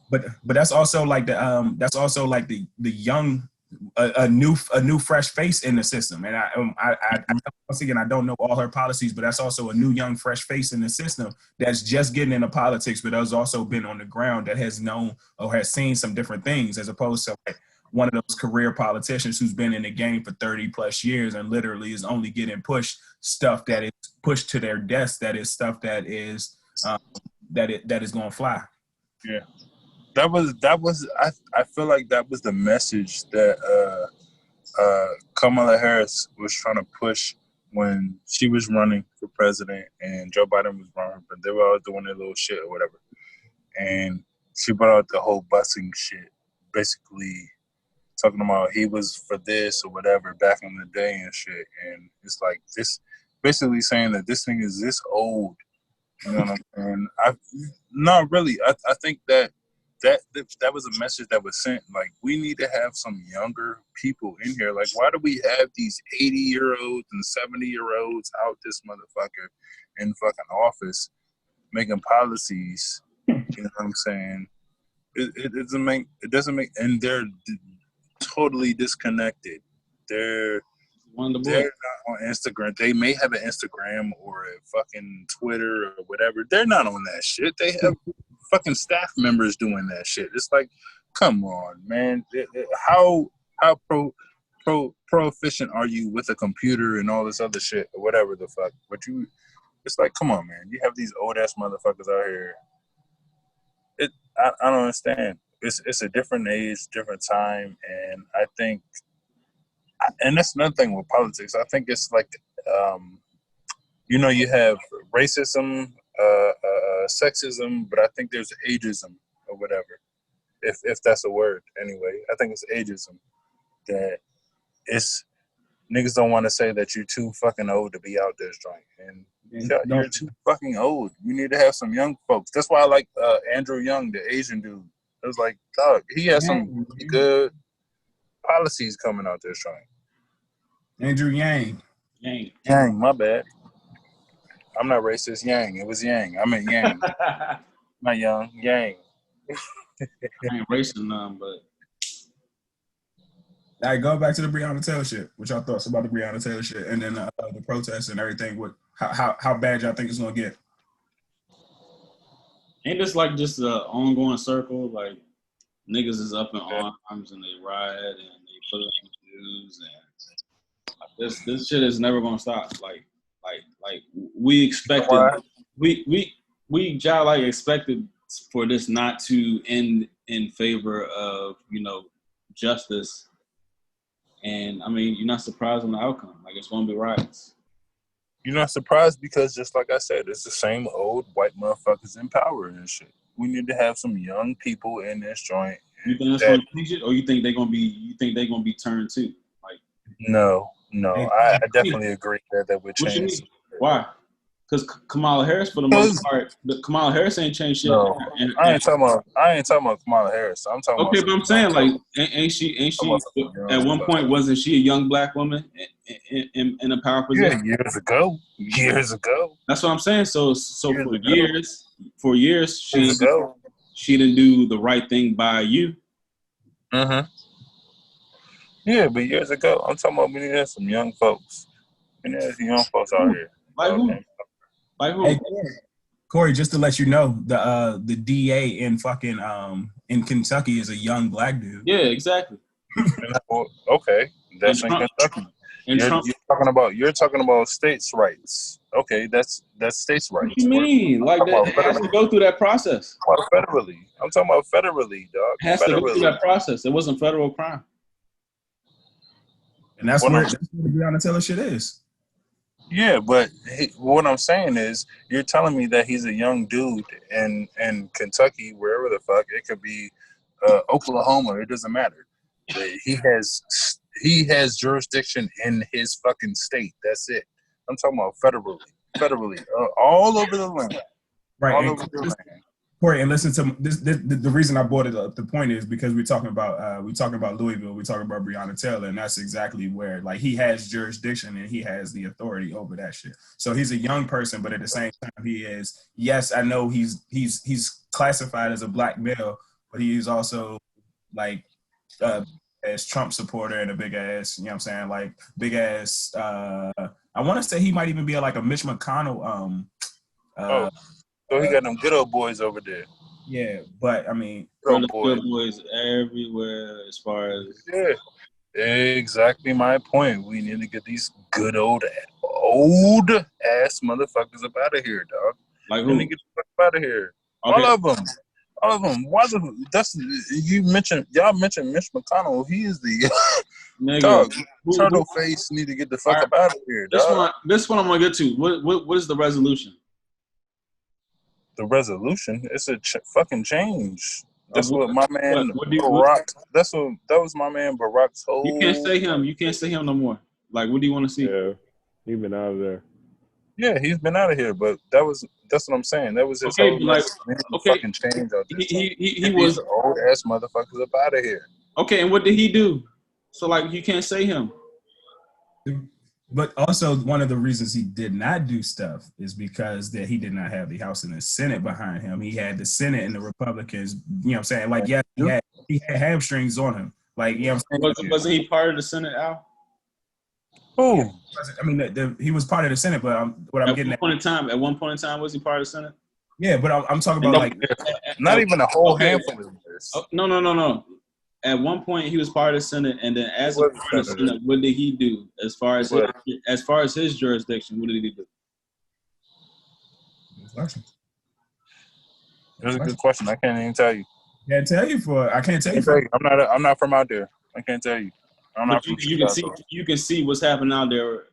But that's also like the young a new fresh face in the system. And I once again, I don't know all her policies, but that's also a new young fresh face in the system that's just getting into politics, but has also been on the ground, that has known or has seen some different things, as opposed to like one of those career politicians who's been in the game for 30 plus years and literally is only getting pushed stuff that is pushed to their desk, that is stuff that is that is going to fly. Yeah. That was I feel like that was the message that Kamala Harris was trying to push when she was running for president and Joe Biden was running, but they were all doing their little shit or whatever. And she brought out the whole busing shit, basically talking about he was for this or whatever back in the day and shit. And it's like this, basically saying that this thing is this old. You know what I'm saying? Not really. I think that was a message that was sent. Like, we need to have some younger people in here. Like, why do we have these 80-year-olds and 70-year-olds out this motherfucker in fucking office making policies? You know what I'm saying? It doesn't make, and they're totally disconnected. They're not on Instagram. They may have an Instagram or a fucking Twitter or whatever. They're not on that shit. They have fucking staff members doing that shit. It's like, come on, man. How proficient are you with a computer and all this other shit or whatever the fuck? But it's like, come on, man. You have these old ass motherfuckers out here. I don't understand. It's a different age, different time, and I think, and that's another thing with politics. I think it's like, you have racism, sexism, but I think there's ageism or whatever, if that's a word. Anyway, I think it's ageism, that it's niggas don't want to say that you're too fucking old to be out this joint, and you're too fucking old. You need to have some young folks. That's why I like Andrew Young, the Asian dude. It was like, dog, he has some good policies coming out this joint. Andrew Yang, my bad. I'm not racist. Yang. It was Yang. I meant Yang. Not Young. Yang. I ain't racist none, but. All right, go back to the Breonna Taylor shit. What y'all thoughts about the Breonna Taylor shit, and then the protests and everything? How bad y'all think it's gonna get? Ain't this like just an ongoing circle? Like, niggas is up in arms and they riot and they put it on the news, and this shit is never gonna stop. Like we expected, we expected for this not to end in favor of justice. And I mean, you're not surprised on the outcome. Like, it's gonna be riots. You're not surprised because, just like I said, it's the same old white motherfuckers in power and shit. We need to have some young people in this joint. You think that's gonna change it, or you think they're gonna be turned too? Like, no, I definitely agree that would change. What you mean? Why? Because Kamala Harris, for the most part, Kamala Harris ain't changed shit. No, I ain't talking about Kamala Harris. I'm talking. Okay, but I'm saying, like, ain't she? At one point, wasn't she a young black woman in a power position? Yeah, years ago. That's what I'm saying. So for years, she didn't do the right thing by you. Yeah, but years ago, I'm talking about we need some young folks. And there's young folks out here. Like who? Like who? Hey, Corey, just to let you know, the DA in fucking in Kentucky is a young black dude. Yeah, exactly. Okay, that's in Kentucky. You're talking about states' rights. Okay, that's states' rights. What do you mean? Like, that has to go through that process. Federally. I'm talking about federally, dog. It has to go through that process. It wasn't federal crime. And that's where the Breonna Taylor shit is. Yeah, but what I'm saying is, you're telling me that he's a young dude in Kentucky, wherever the fuck. It could be Oklahoma. It doesn't matter. He has jurisdiction in his fucking state. That's it. I'm talking about federally, all over the land. Right. All over the land. Corey, and listen to this. The reason I brought it up, the point is because we're talking about Louisville, we're talking about Breonna Taylor, and that's exactly where, like, he has jurisdiction and he has the authority over that shit. So he's a young person, but at the same time, he is. Yes, I know he's classified as a black male, but he is also like ass Trump supporter and a big ass, you know what I'm saying, like big ass. I want to say he might even be like a Mitch McConnell. So he got them good old boys over there. Yeah, but I mean, good boys everywhere as far as exactly my point. We need to get these good old ass motherfuckers up out of here, dog. Like who? who? Get the fuck up out of here. Okay. All of them. Why y'all mentioned Mitch McConnell. He is the dog. Turtle face need to get the fuck up out of here, dog. This one I'm gonna get to. What is the resolution? The resolution? It's a fucking change. That's what my man Barack. That was my man Barack's whole. You can't say him. You can't say him no more. Like, what do you want to see? Yeah, he's been out of there. Yeah, he's been out of here, but that's what I'm saying. That was his whole fucking change. He was old ass motherfuckers up out of here. Okay, and what did he do? So like, you can't say him. But also, one of the reasons he did not do stuff is because that he did not have the House and the Senate behind him. He had the Senate and the Republicans. You know what I'm saying? Like, yeah, he had hamstrings on him. Like, you know what I'm saying? Wasn't he part of the Senate, Al? Oh, I mean, he was part of the Senate, but at one point in time, was he part of the Senate? Yeah, but I'm talking about not even a whole handful of years. No. At one point, he was part of the Senate, and then as a part of the Senate, what did he do as far as his jurisdiction? What did he do? That's a good question. I can't even tell you. I can't tell you. I'm not from out there. I can't tell you. I'm not from Chicago. You can see what's happening out there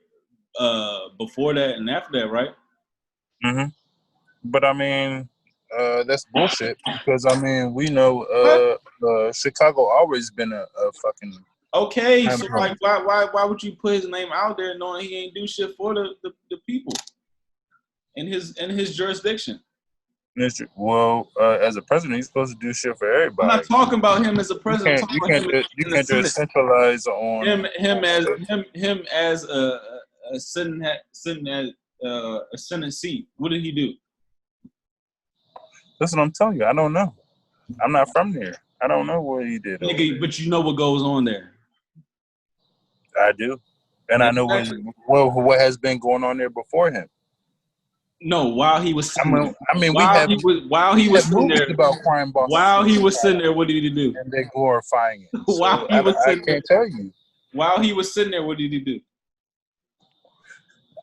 before that and after that, right? Mm-hmm. But I mean, that's bullshit because I mean we know Chicago always been a fucking okay. So like, why would you put his name out there knowing he ain't do shit for the people in his jurisdiction? Well, as a president, he's supposed to do shit for everybody. I'm not talking about him as a president. You can't just centralize on him as a sitting at a Senate seat. What did he do? That's what I'm telling you. I don't know. I'm not from there. I don't know what he did. Nigga, but you know what goes on there. I do, and I know what has been going on there before him. No, while he was sitting there. I mean, while he was sitting there about crime bosses. While he was sitting there, what did he do? And they're glorifying it. While he was sitting there, I can't tell you. While he was sitting there, what did he do?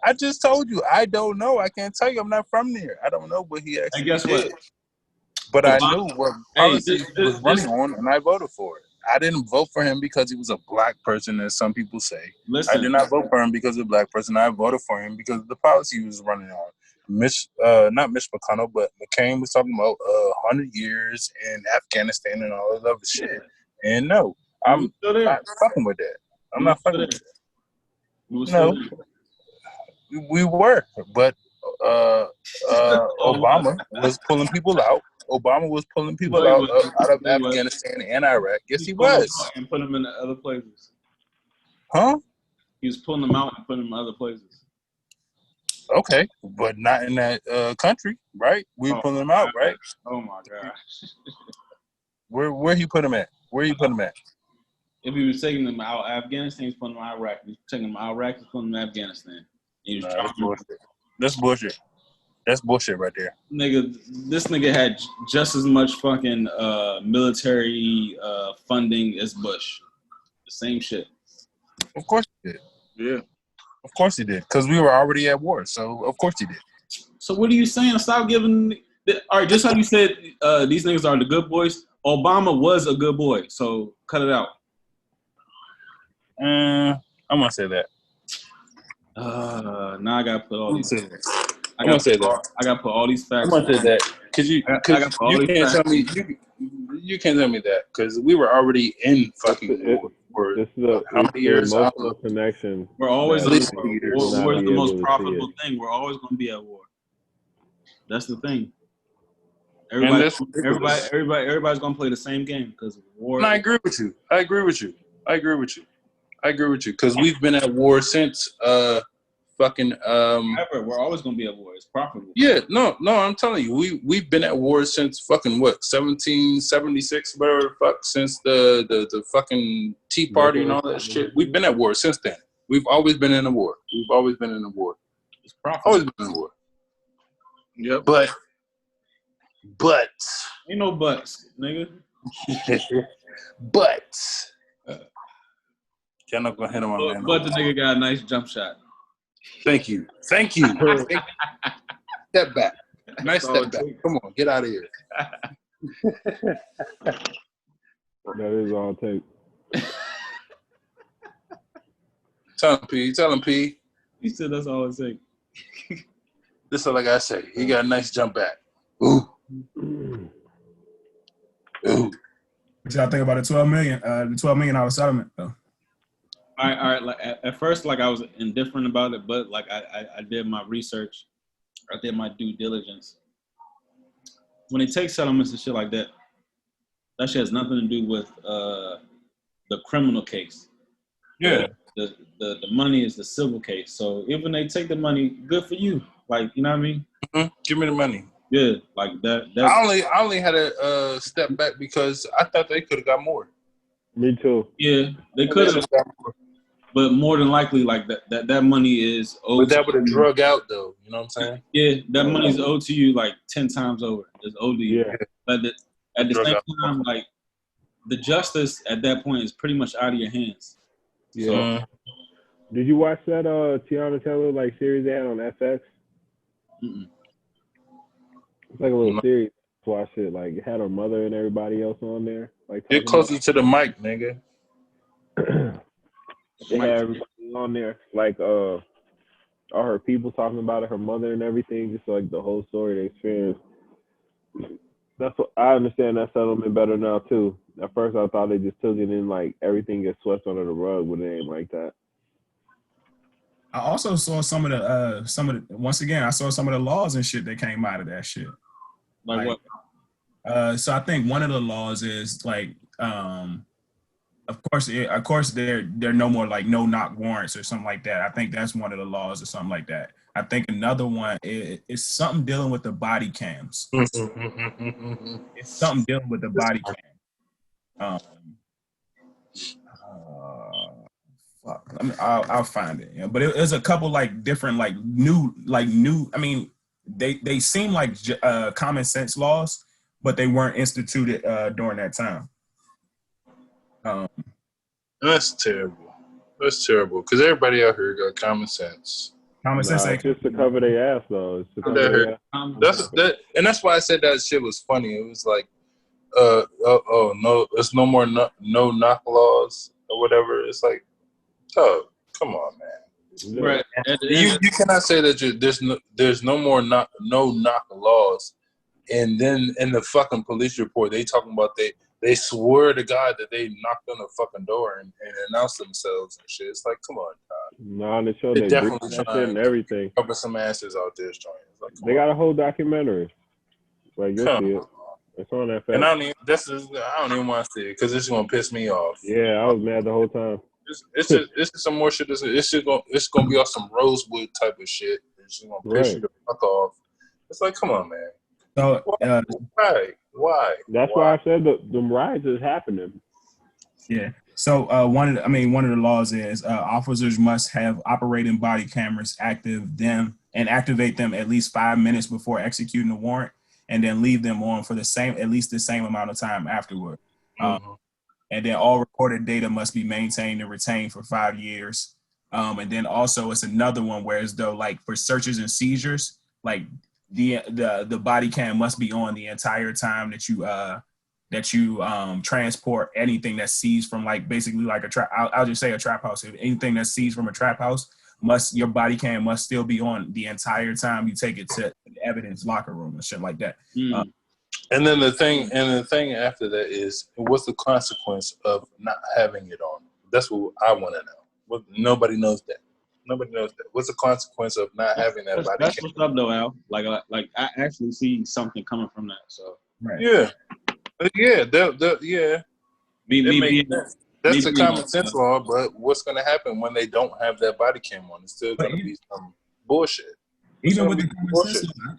I just told you. I don't know. I can't tell you. I'm not from there. I don't know what he actually did. And guess what? But I knew what policy he was running on, and I voted for it. I didn't vote for him because he was a black person, as some people say. I did not vote for him because of a black person. I voted for him because of the policy he was running on. Not Mitch McConnell, but McCain was talking about 100 years in Afghanistan and all that other shit. And no, I'm not fucking with that. I'm not fucking with that. No, we were, but Obama was pulling people out. Obama was pulling people out of Afghanistan and Iraq. Yes, he was. And put them in other places. Huh? He was pulling them out and putting them in other places. Okay, but not in that country, right? We were pulling them out, right? Oh my gosh. Where he put them at? Where you put them at? If he was taking them out Afghanistan, he's putting them out Iraq. He's taking them out Iraq, he's putting them in Afghanistan. That's bullshit. That's bullshit right there. Nigga, this nigga had just as much fucking military funding as Bush. The same shit. Of course he did. Yeah. Of course he did. Because we were already at war. So, of course he did. So, what are you saying? Stop giving... All right, just how you said these niggas are the good boys, Obama was a good boy. So, cut it out. I'm going to say that. Now I got to put all these... I'm going to say that. I got to put all these facts... I'm going to say that. Because you can't tell me... You can't tell me that. Because we were already in fucking war. This is a emotional connection. We're always war. War is the most profitable thing. We're always going to be at war. That's the thing. Everybody's going to play the same game because war. And I agree with you. Because we've been at war since fucking we're always gonna be at war. It's profitable. Yeah, no, I'm telling you, we've been at war since fucking what, 1776, whatever the fuck, since the fucking Tea Party and all that shit. We've been at war since then. We've always been in a war. We've always been in a war. It's profitable. Always been in a war. Yep. But ain't no buts, nigga. but y'all not gonna hit him on, man. But the nigga got a nice jump shot. Thank you. Step back. Nice step back. Come on, get out of here. That is all it takes. Tell him, P. He said that's all it takes. This is like I say. He got a nice jump back. Ooh. What y'all think about the $12 million settlement though? All right. Like at first, like I was indifferent about it, but like I did my research, I did my due diligence. When they take settlements and shit like that, that shit has nothing to do with the criminal case. Yeah. The money is the civil case. So even when they take the money, good for you. Like, you know what I mean? Mm-hmm. Give me the money. Yeah, like that. I only had a step back because I thought they could have got more. Me too. Yeah, they could have. But more than likely, like that money is owed. But that would have drug out though. You know what I'm saying? Yeah, that money is owed to you like 10 times over. It's owed to you. Yeah. But at the same time, like the justice at that point is pretty much out of your hands. Yeah. So, did you watch that Breonna Taylor like series they had on FX? Mm-mm. It's like a little series. Watch it. Like it had her mother and everybody else on there. Like get closer to the mic, nigga. They had everybody on there, like all her people talking about it, her mother and everything, just like the whole story, the experience. That's what I understand that settlement better now too. At first, I thought they just took it in like everything gets swept under the rug, but it ain't like that. I also saw some of the once again I saw some of the laws and shit that came out of that shit. Like what? So I think one of the laws is like of course there are no more like no knock warrants or something like that. I think that's one of the laws or something like that. I think another one is something dealing with the body cams. It's something dealing with the body cam. Fuck. I'll find it. Yeah. But there's a couple like different like new. I mean, they seem like common sense laws, but they weren't instituted during that time. That's terrible. That's terrible because everybody out here got common sense. Common sense ain't just to cover their ass though. It's to cover their ass. That's why I said that shit was funny. It was like, no, there's no more no knock laws or whatever. It's like, oh, come on, man. Right. You cannot say that there's no more no knock laws, and then in the fucking police report they talking about they swear to God that they knocked on the fucking door and announced themselves and shit. It's like, come on, God. No, they showed they definitely that shit and everything. Cover some asses out there, like, they got a whole documentary. Like you'll see it. It's on that. And I don't even want to see it because it's gonna piss me off. Yeah, I was mad the whole time. It's just some more shit. It's gonna be off some Rosewood type of shit. It's just gonna piss you the fuck off. It's like, come on, man. So, why? That's why I said the riots is happening. Yeah. So one of the laws is officers must have operating body cameras activate them at least 5 minutes before executing the warrant, and then leave them on for at least the same amount of time afterward. Mm-hmm. And then all recorded data must be maintained and retained for 5 years. And then also it's another one where as though like for searches and seizures, like the body cam must be on the entire time that you transport anything that's seized from like basically like a trap. I'll just say a trap house. If anything that's seized from a trap house, your body cam must still be on the entire time you take it to the evidence locker room and shit like that. And then the thing after that is, what's the consequence of not having it on? That's what I want to know. Nobody knows that. Nobody knows that. What's the consequence of not having that body? That's what's up though, Al. Like I actually see something coming from that. So right. Yeah. Yeah. That's the common sense law, but what's going to happen when they don't have that body cam on? It's still going to be some bullshit. Even with the common sense law,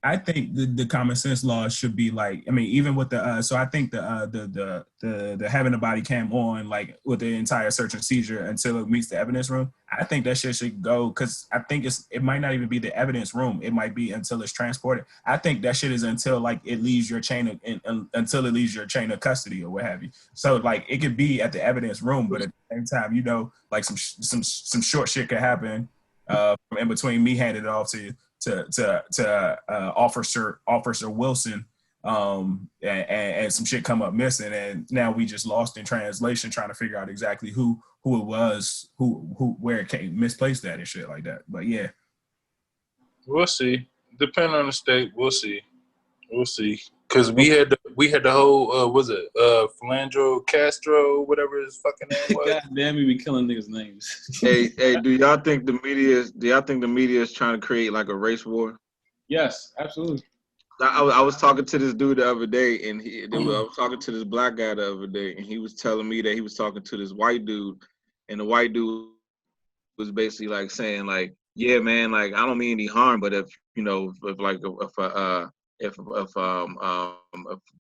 I think the common sense law should be like, I mean, even with the so I think the having the body cam on, like with the entire search and seizure until it meets the evidence room, I think that shit should go, because I think it might not even be the evidence room. It might be until it's transported. I think that shit is until like it leaves your chain of, until it leaves your chain of custody or what have you. So like it could be at the evidence room, but at the same time, you know, like some short shit could happen in between me handing it off to you. To Officer Wilson, and some shit come up missing, and now we just lost in translation trying to figure out exactly who it was, where it came misplaced that and shit like that. But yeah, we'll see. Depending on the state, we'll see. Because we had the whole was it Philandro Castro, whatever his fucking name was. God damn, we be killing niggas' names. hey, do y'all think the media is trying to create like a race war? Yes, absolutely. I was talking to this dude the other day, and I was talking to this black guy the other day, and he was telling me that he was talking to this white dude, and the white dude was basically like saying like, yeah, man, like I don't mean any harm, but if you know, if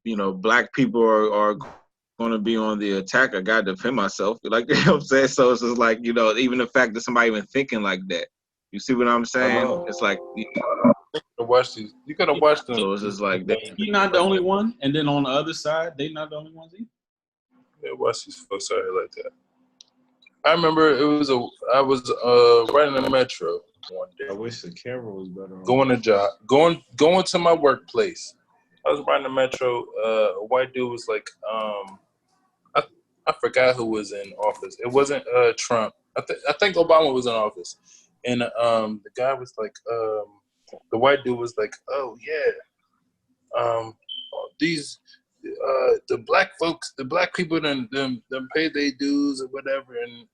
you know, black people are going to be on the attack, I got to defend myself. Like, you know what I'm saying? So it's just like, you know, even the fact that somebody even thinking like that. You see what I'm saying? It's like, you gotta watch them. So it's just like that. He's not the only one, and then on the other side, they not the only ones either. Yeah, watch these folks out here like that. I remember I was riding the metro one day. I wish the camera was better. Going to my workplace. I was riding the metro. A white dude was like, I forgot who was in office. It wasn't Trump. I think Obama was in office, and the guy was like, the white dude was like, oh yeah, these. The black folks, the black people, them pay their dues or whatever, and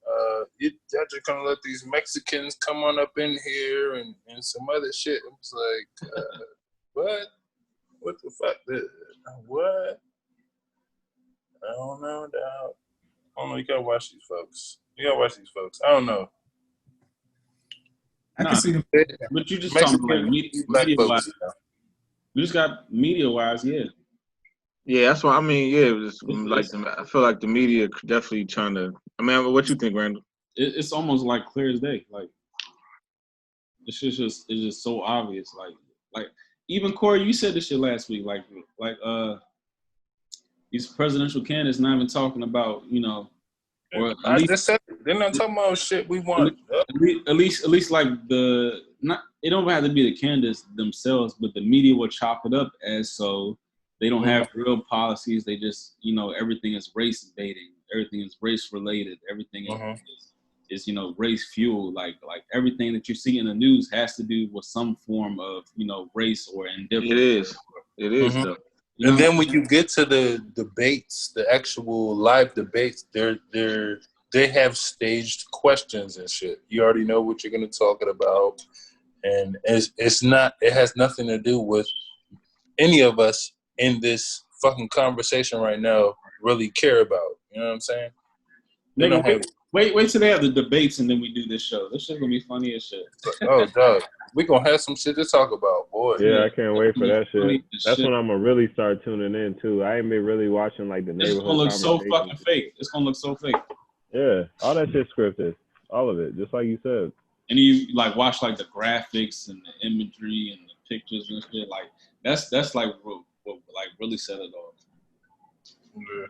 y'all just gonna let these Mexicans come on up in here and some other shit. I was like, what? What the fuck? What? I don't know, dog. I don't know. You gotta watch these folks. I don't know. I can see them. But you just talking like media-wise. You just got media-wise, yeah. Yeah, that's what I mean. Yeah, it was like I feel like the media definitely trying to. I mean, what you think, Randall? It's almost like clear as day. Like this shit is just so obvious. Like even Corey, you said this shit last week. Like these presidential candidates not even talking about, you know, or at I least just said they're not talking about shit we want. At least like it don't have to be the candidates themselves, but the media will chop it up as so. They don't have real policies. They just, you know, everything is race baiting. Everything is race related. Everything is, you know, race fueled. Like everything that you see in the news has to do with some form of, you know, race or indifference. It is though. And then when you get to the debates, the actual live debates, they have staged questions and shit. You already know what you're gonna talk about, and it has nothing to do with any of us in this fucking conversation right now really care about. You know what I'm saying? Wait till they have the debates and then we do this show. This shit's gonna be funny as shit. Oh, dog. We gonna have some shit to talk about, boy. Yeah, I can't wait for that shit. That's when I'm gonna really start tuning in too. I ain't been really watching like the neighborhood. It's gonna look so fucking fake. It's gonna look so fake. Yeah, all that shit scripted. All of it, just like you said. And you like watch like the graphics and the imagery and the pictures and shit. Like that's like what like really set it off.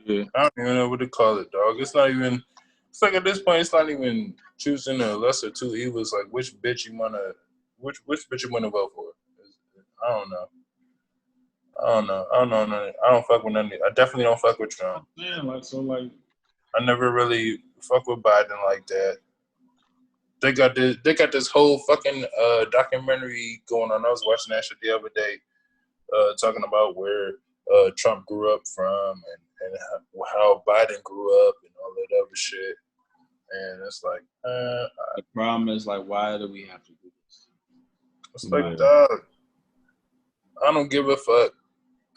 Yeah. I don't even know what to call it, dog. It's not even. It's like at this point, it's not even choosing a lesser two evils. Like which bitch you wanna vote for. I don't know. I don't fuck with none of it. I definitely don't fuck with Trump. Yeah, like I never really fuck with Biden like that. They got this whole fucking documentary going on. I was watching that shit the other day, talking about where Trump grew up from and how Biden grew up and all that other shit. And it's like, the problem is like, why do we have to do this? It's like, dog, I don't give a fuck.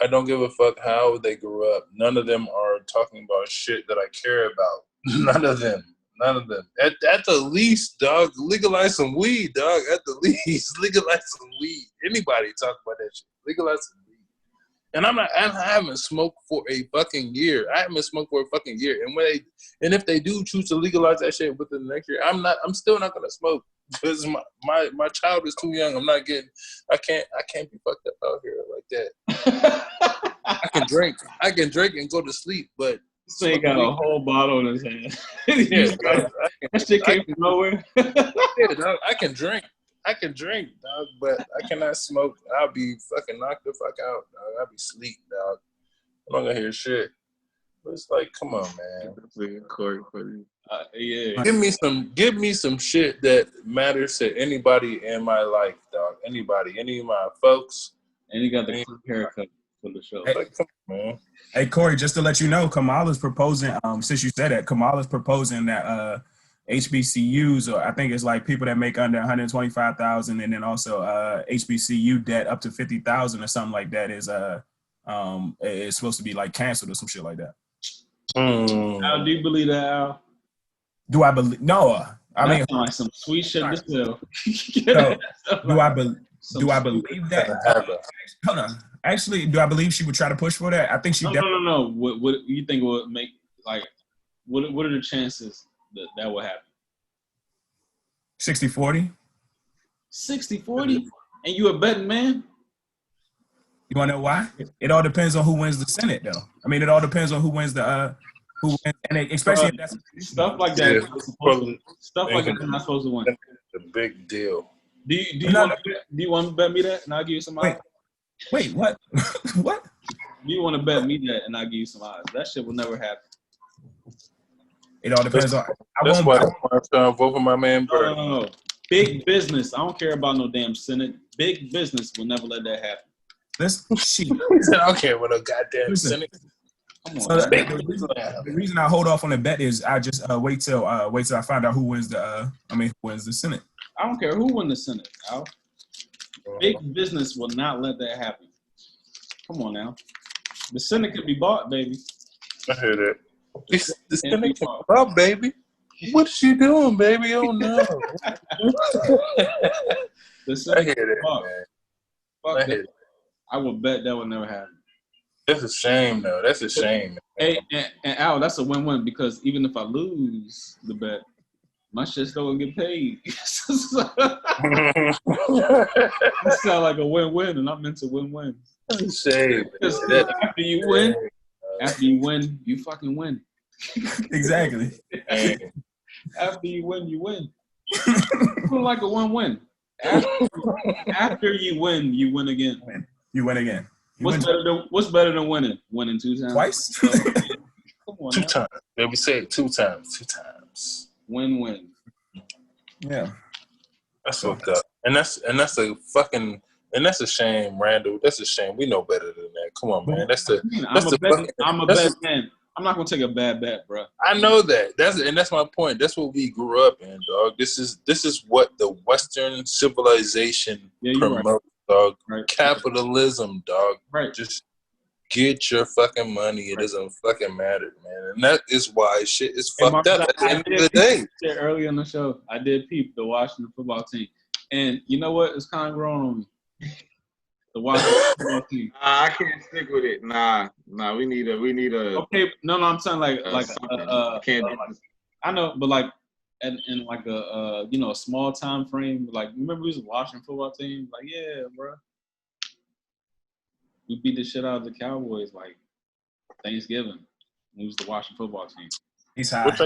I don't give a fuck how they grew up. None of them are talking about shit that I care about. None of them. At the least, dog, legalize some weed, dog. At the least, legalize some weed. Anybody talk about that shit? Legalize some weed. And I haven't smoked for a fucking year. And if they do choose to legalize that shit within the next year, I'm still not gonna smoke because my child is too young. I can't be fucked up out here like that. I can drink and go to sleep, but so he got a whole bottle in his hand. Yeah, that shit came from nowhere. Yeah, dog, I can drink, dog, but I cannot smoke. I'll be fucking knocked the fuck out, dog. I'll be asleep, dog. I'm not gonna hear shit. But it's like, come on, man. Yeah. Give me some shit that matters to anybody in my life, dog. Anybody, any of my folks. And he got the clean haircut for the show. Like, come on, man. Hey Corey, just to let you know, Kamala's proposing. Since you said that, Kamala's proposing that HBCUs, or I think it's like people that make under 125,000, and then also HBCU debt up to 50,000 or something like that is supposed to be like canceled or some shit like that. Al, do you believe that, Al? Do I believe? No, I mean, like some sweet shit to sell. Do I believe that? Hold on. Actually, do I believe she would try to push for that? I think she. No. What you think would make like? What are the chances that will happen? 60-40. 60-40, and you a betting man? You want to know why? It all depends on who wins the Senate, though. I mean, it all depends on who wins, and especially if that's stuff like that. Stuff like that is not supposed to win. It's a big deal. Do you want to bet me that, and I'll give you some odds? Wait, what? What? Do you want to bet me that, and I'll give you some odds? That shit will never happen. It all depends on. That's why I'm trying to vote for my man. No. Big business. I don't care about no damn Senate. Big business will never let that happen. This shit. I don't care what a goddamn Senate. Come on. So the reason I hold off on the bet is I just wait till I find out who wins the Senate. I don't care who wins the Senate, Al. Big business will not let that happen. Come on now. The Senate could be bought, baby. I hear that. The Senate can be bought, baby. What you doing, baby? Oh no. The Senate I hear that, bought. man. Fuck that. I would bet that would never happen. That's a shame, though. That's a shame. Man. Hey, and Al, that's a win-win because even if I lose the bet, my shit still gonna get paid. That sound like a win-win, and I'm into win-win. Shame. After you win, you fucking win. Exactly. After you win, you win. It's like a win-win. After you win again. You win again. What's better than winning? Winning 2 times? Twice? Come on, 2 times. Baby, say it 2 times. 2 times. Win-win. Yeah. That's fucked up. And that's a shame, Randall. That's a shame. We know better than that. Come on, man. I'm a bad man. I'm not gonna take a bad bet, bro. I know that. That's my point. That's what we grew up in, dog. This is what the Western civilization promotes, right. Dog. Right. Capitalism, dog. Right. Just get your fucking money. It doesn't fucking matter, man. And that is why shit is fucked up at the end of the day. Earlier in the show, I did peep the Washington football team, and you know what? It's kind of growing on me. The Washington football team. I can't stick with it. Nah. We need a. Okay, no. I'm saying I know, but like in like a a small time frame. Like remember we was a Washington football team. Like yeah, bro. We beat the shit out of the Cowboys like Thanksgiving. We was the Washington football team. He's high. What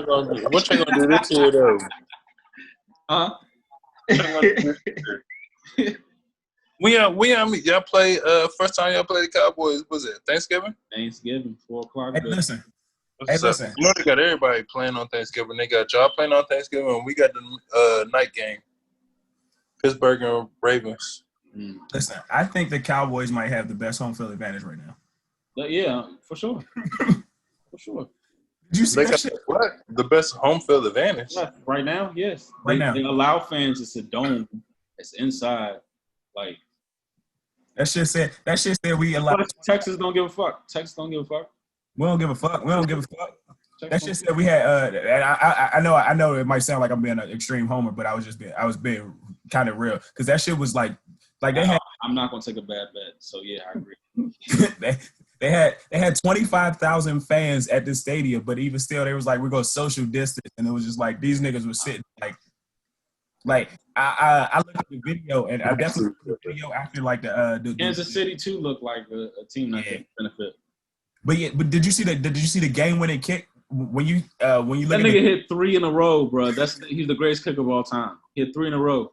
you gonna do this year though? Huh? Y'all play first time y'all played the Cowboys, was it Thanksgiving? Thanksgiving, 4:00. Hey, listen. You know they got everybody playing on Thanksgiving. They got y'all playing on Thanksgiving, and we got the night game. Pittsburgh and Ravens. Listen, I think the Cowboys might have the best home field advantage right now. Yeah, for sure. For sure. Did you see that shit? What? The best home field advantage? Yeah, right now, yes. Right now. They allow fans. It's a dome. It's inside. Like, That shit said we allowed. Texas don't give a fuck. Texas don't give a fuck. We don't give a fuck. We don't give a fuck. Texas That shit said we had. And I know it might sound like I'm being an extreme homer, but I was being kind of real because that shit was like they had. I'm not gonna take a bad bet. So yeah, I agree. they had 25,000 fans at the stadium, but even still, they was like, we're gonna social distance, and it was just like these niggas were sitting like I looked at the video, and I definitely looked at the video after like the Kansas City too looked like a team that could benefit. But did you see the game winning kick when you look that nigga hit 3 in a row, bro? He's the greatest kicker of all time. He hit 3 in a row,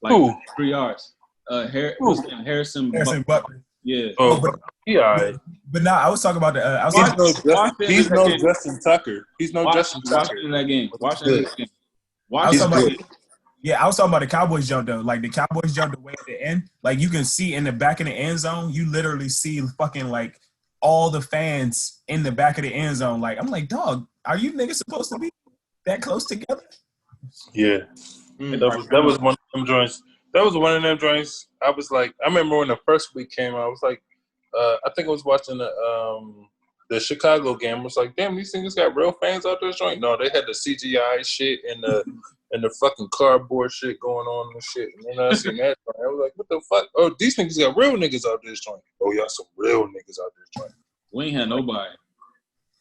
like 3 yards. Harrison Butler. Yeah. Oh, yeah. But no, I was talking about the. He's no Justin Tucker. He's no Justin Tucker. Watching that game. Yeah, I was talking about the Cowboys jump though. Like the Cowboys jumped away at the end. Like you can see in the back of the end zone, you literally see fucking like all the fans in the back of the end zone. Like I'm like, dog, are you niggas supposed to be that close together? Yeah, that was one of them joints. That was one of them joints. I was like, I remember when the first week came out. I was like, I think I was watching the Chicago game. I was like, damn, these things got real fans out there joint. No, they had the CGI shit and the fucking cardboard shit going on and shit. And then I seen that joint. I was like, what the fuck? Oh, these niggas got real niggas out there joint. Oh, y'all some real niggas out there joint. We ain't had nobody.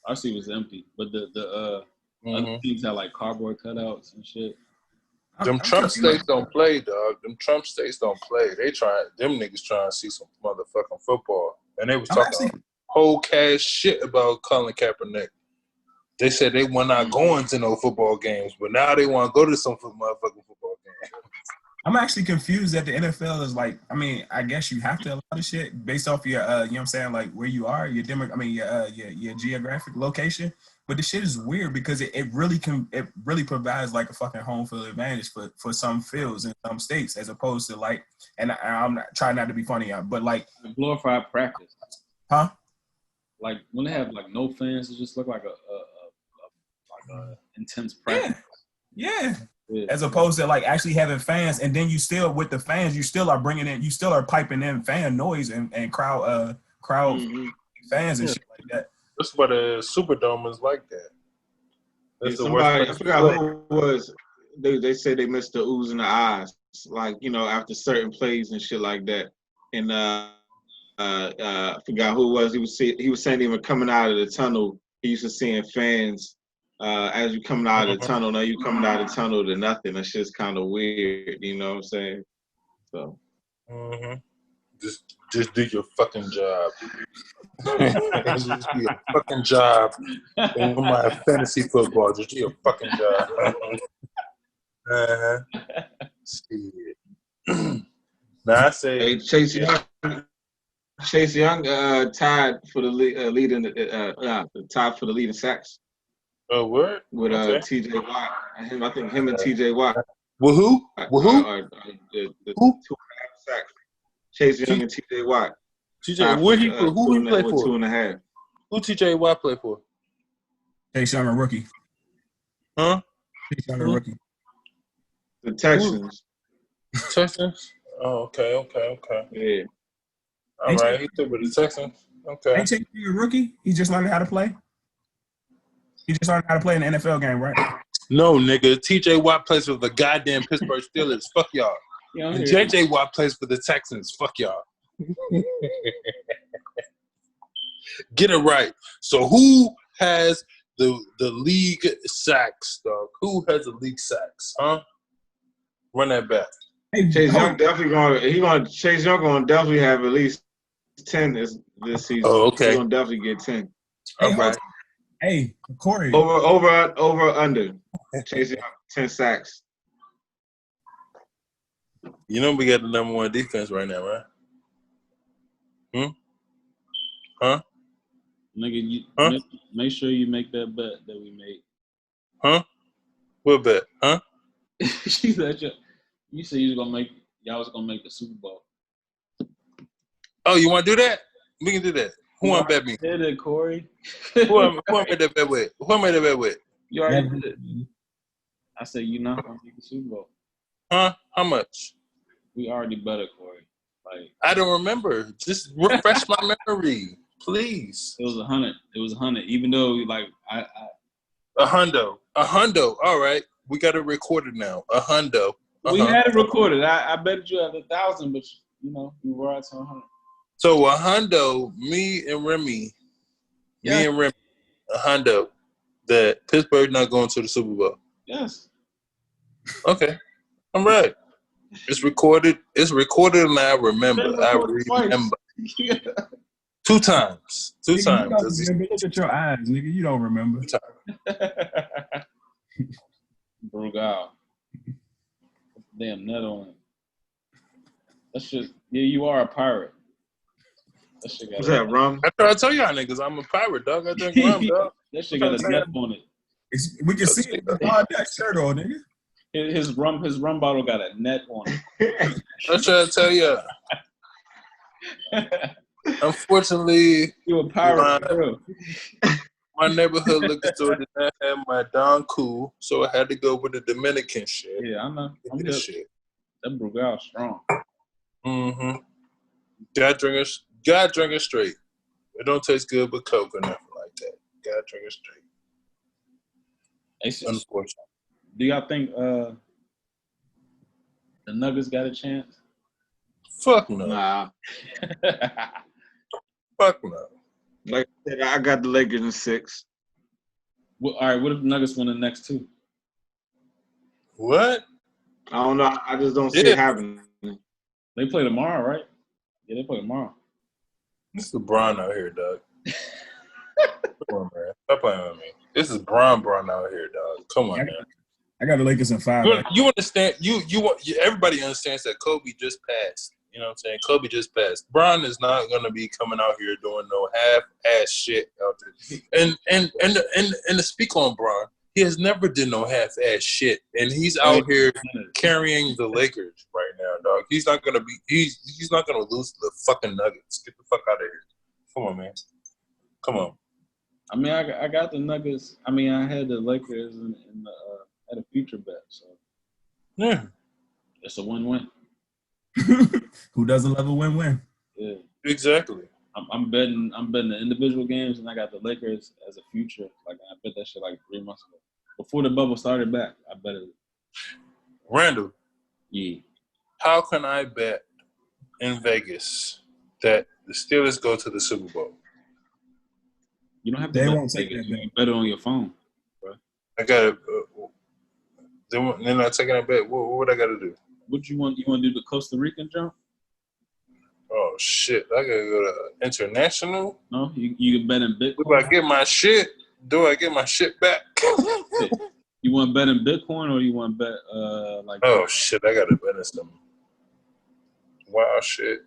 Our seat was empty, but the other teams had like cardboard cutouts and shit. Them Trump states don't play, dog. Them Trump states don't play. Them niggas trying to see some motherfucking football. And they was talking whole cash shit about Colin Kaepernick. They said they were not going to no football games, but now they want to go to some motherfucking football games. I'm actually confused that the NFL is like, I mean, I guess you have to allow the shit based off your, you know what I'm saying, like where you are, your geographic location. But the shit is weird because it really provides like a fucking home field advantage for some fields in some states as opposed to like, and I'm not trying not to be funny, but like glorified practice, huh? Like when they have like no fans, it just look like a intense practice. Yeah. As opposed to like actually having fans, and then you still with the fans, you still are piping in fan noise and crowd fans and shit like that. That's what a Superdome is like that. That's the somebody, worst. I forgot who it was. They said they missed the oohs and the eyes, like after certain plays and shit like that. And I forgot who it was. He was saying even coming out of the tunnel, he used to seeing fans as you coming out of the tunnel. Now you coming out of the tunnel to nothing. That shit's kind of weird. You know what I'm saying? So. Just do your fucking job. Just do your fucking job. In my fantasy football, just do your fucking job. Now I say, Chase Young tied for the lead in tied for the lead in sacks. Oh, what? With T.J. Watt. I think him and T.J. Watt. With who? With who? The 2.5 sacks. Chase Young and T.J. Watt. T.J. Who he play for? 2.5. Who T.J. Watt play for? Chase Young, a rookie. Huh? Chase Young, a rookie. The Texans. Texans? Oh, okay. Yeah. All right, he took with the Texans. Okay. Ain't Chase Young a rookie? He just learned how to play? He just learned how to play in the NFL game, right? No, nigga. T.J. Watt plays for the goddamn Pittsburgh Steelers. Fuck y'all. Yeah, and J.J. Watt plays for the Texans. Fuck y'all. Get it right. So who has the league sacks, dog? Who has the league sacks? Huh? Run that back. Hey, Chase Young Chase Young gonna definitely have at least 10 this season. Oh, okay. He's gonna definitely get 10. All right. Hey, Corey. Over under. Chase Young 10 sacks. You know we got the number 1 defense right now, right? Huh? Nigga, make sure you make that bet that we made. Huh? What bet? Huh? She said you said y'all was gonna make the Super Bowl. Oh, you want to do that? We can do that. Who want to bet me? Did it, Corey? Who I made that bet with? Who I made that bet with? You already did it. I said you're not gonna make the Super Bowl. Huh? How much? We already bet it, Corey. Like I don't remember. Just refresh my memory, please. It was 100. It was 100. Even though like a hundo. All right, we got it recorded now. A hundo. We had it recorded. I bet you at 1,000, but you were at 100. So a hundo, me and Remy, a hundo, that Pittsburgh not going to the Super Bowl. Yes. Okay, I'm right. It's recorded. It's recorded, and I remember. Yeah. 2 times. 2 nigga, times. Look at your eyes, nigga. You don't remember. Brugal. Damn net on it. That shit. Yeah, you are a pirate. That shit got. What's that, rum? I try to tell y'all niggas, I'm a pirate, dog. I drink rum, dog. That shit got a net on it. We can see it. That shirt on, nigga. His rum bottle got a net on it. I'm trying to tell you. Unfortunately, you a pirate, bro. My neighborhood liquor store did not have my Don Cool, so I had to go with the Dominican shit. Yeah, I know. I'm this good. shit. That Brugal strong. Mm-hmm. God drink it straight. It don't taste good with Coke or nothing like that. God drink it straight. Unfortunately. Do y'all think the Nuggets got a chance? Fuck no. Nah. Fuck no. Like I said, I got the Lakers in 6. Well, all right, what if the Nuggets win the next 2? What? I don't know. I just don't see it happening. They play tomorrow, right? Yeah, they play tomorrow. This is LeBron out here, dog. Come on, man. Stop playing with me. This is Bron out here, dog. Come on, man. I got the Lakers in 5. You understand? Everybody understands that Kobe just passed. You know what I'm saying? Kobe just passed. Bron is not gonna be coming out here doing no half-ass shit out there. And to speak on Bron, he has never did no half-ass shit, and he's out here carrying the Lakers right now, dog. He's not gonna lose to the fucking Nuggets. Get the fuck out of here. Come on, man. Come on. I mean, I got the Nuggets. I mean, I had the Lakers in the at a future bet, so yeah, it's a win-win. Who doesn't love a win-win? Yeah, exactly. I'm betting the individual games, and I got the Lakers as a future. Like I bet that shit like 3 months ago, before the bubble started back. I bet it. Randall. Yeah. How can I bet in Vegas that the Steelers go to the Super Bowl? You don't have to. They bet won't take Vegas. that. You can bet it on your phone, bro. I got to. They're not taking a bet. What would I got to do? What you want? You want to do the Costa Rican jump? Oh shit! I gotta go to international. No, you can bet in Bitcoin. Do I get my shit? Do I get my shit back? You want to bet in Bitcoin or you want to bet like? Oh shit! I gotta bet in some wild shit.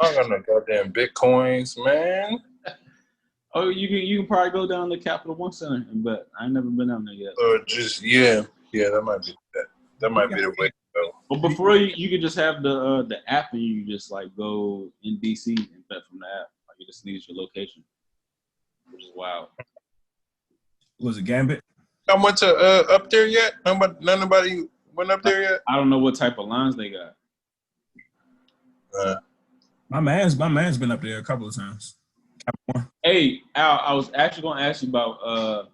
I don't got no goddamn Bitcoins, man. Oh, you can probably go down to Capital One Center and bet. I ain't never been down there yet. Or just that might be that. That might be the way to go. But before you could just have the app and you just like go in DC and bet from the app. Like it just needs your location, which is wild. Was it Gambit? I went to up there yet? Nobody went up there yet? I don't know what type of lines they got. My man's been up there a couple of times. Hey, Al, I was actually going to ask you about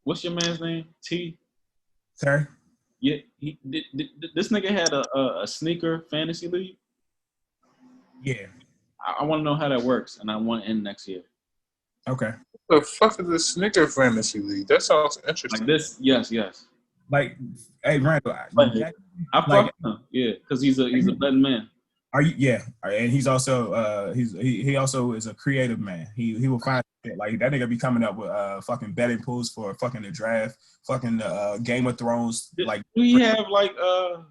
what's your man's name? T. Sorry. Yeah, this nigga had a sneaker fantasy league. Yeah. I want to know how that works, and I want in next year. Okay. What the fuck is the sneaker fantasy league? That sounds interesting. Like this, yes. Like, hey, Randall. I fuck him, yeah, because he's a betting man. Are you? Yeah, and he's also he also is a creative man. He will find shit. Like that nigga be coming up with fucking betting pools for fucking the draft, fucking Game of Thrones. Like, do you have like a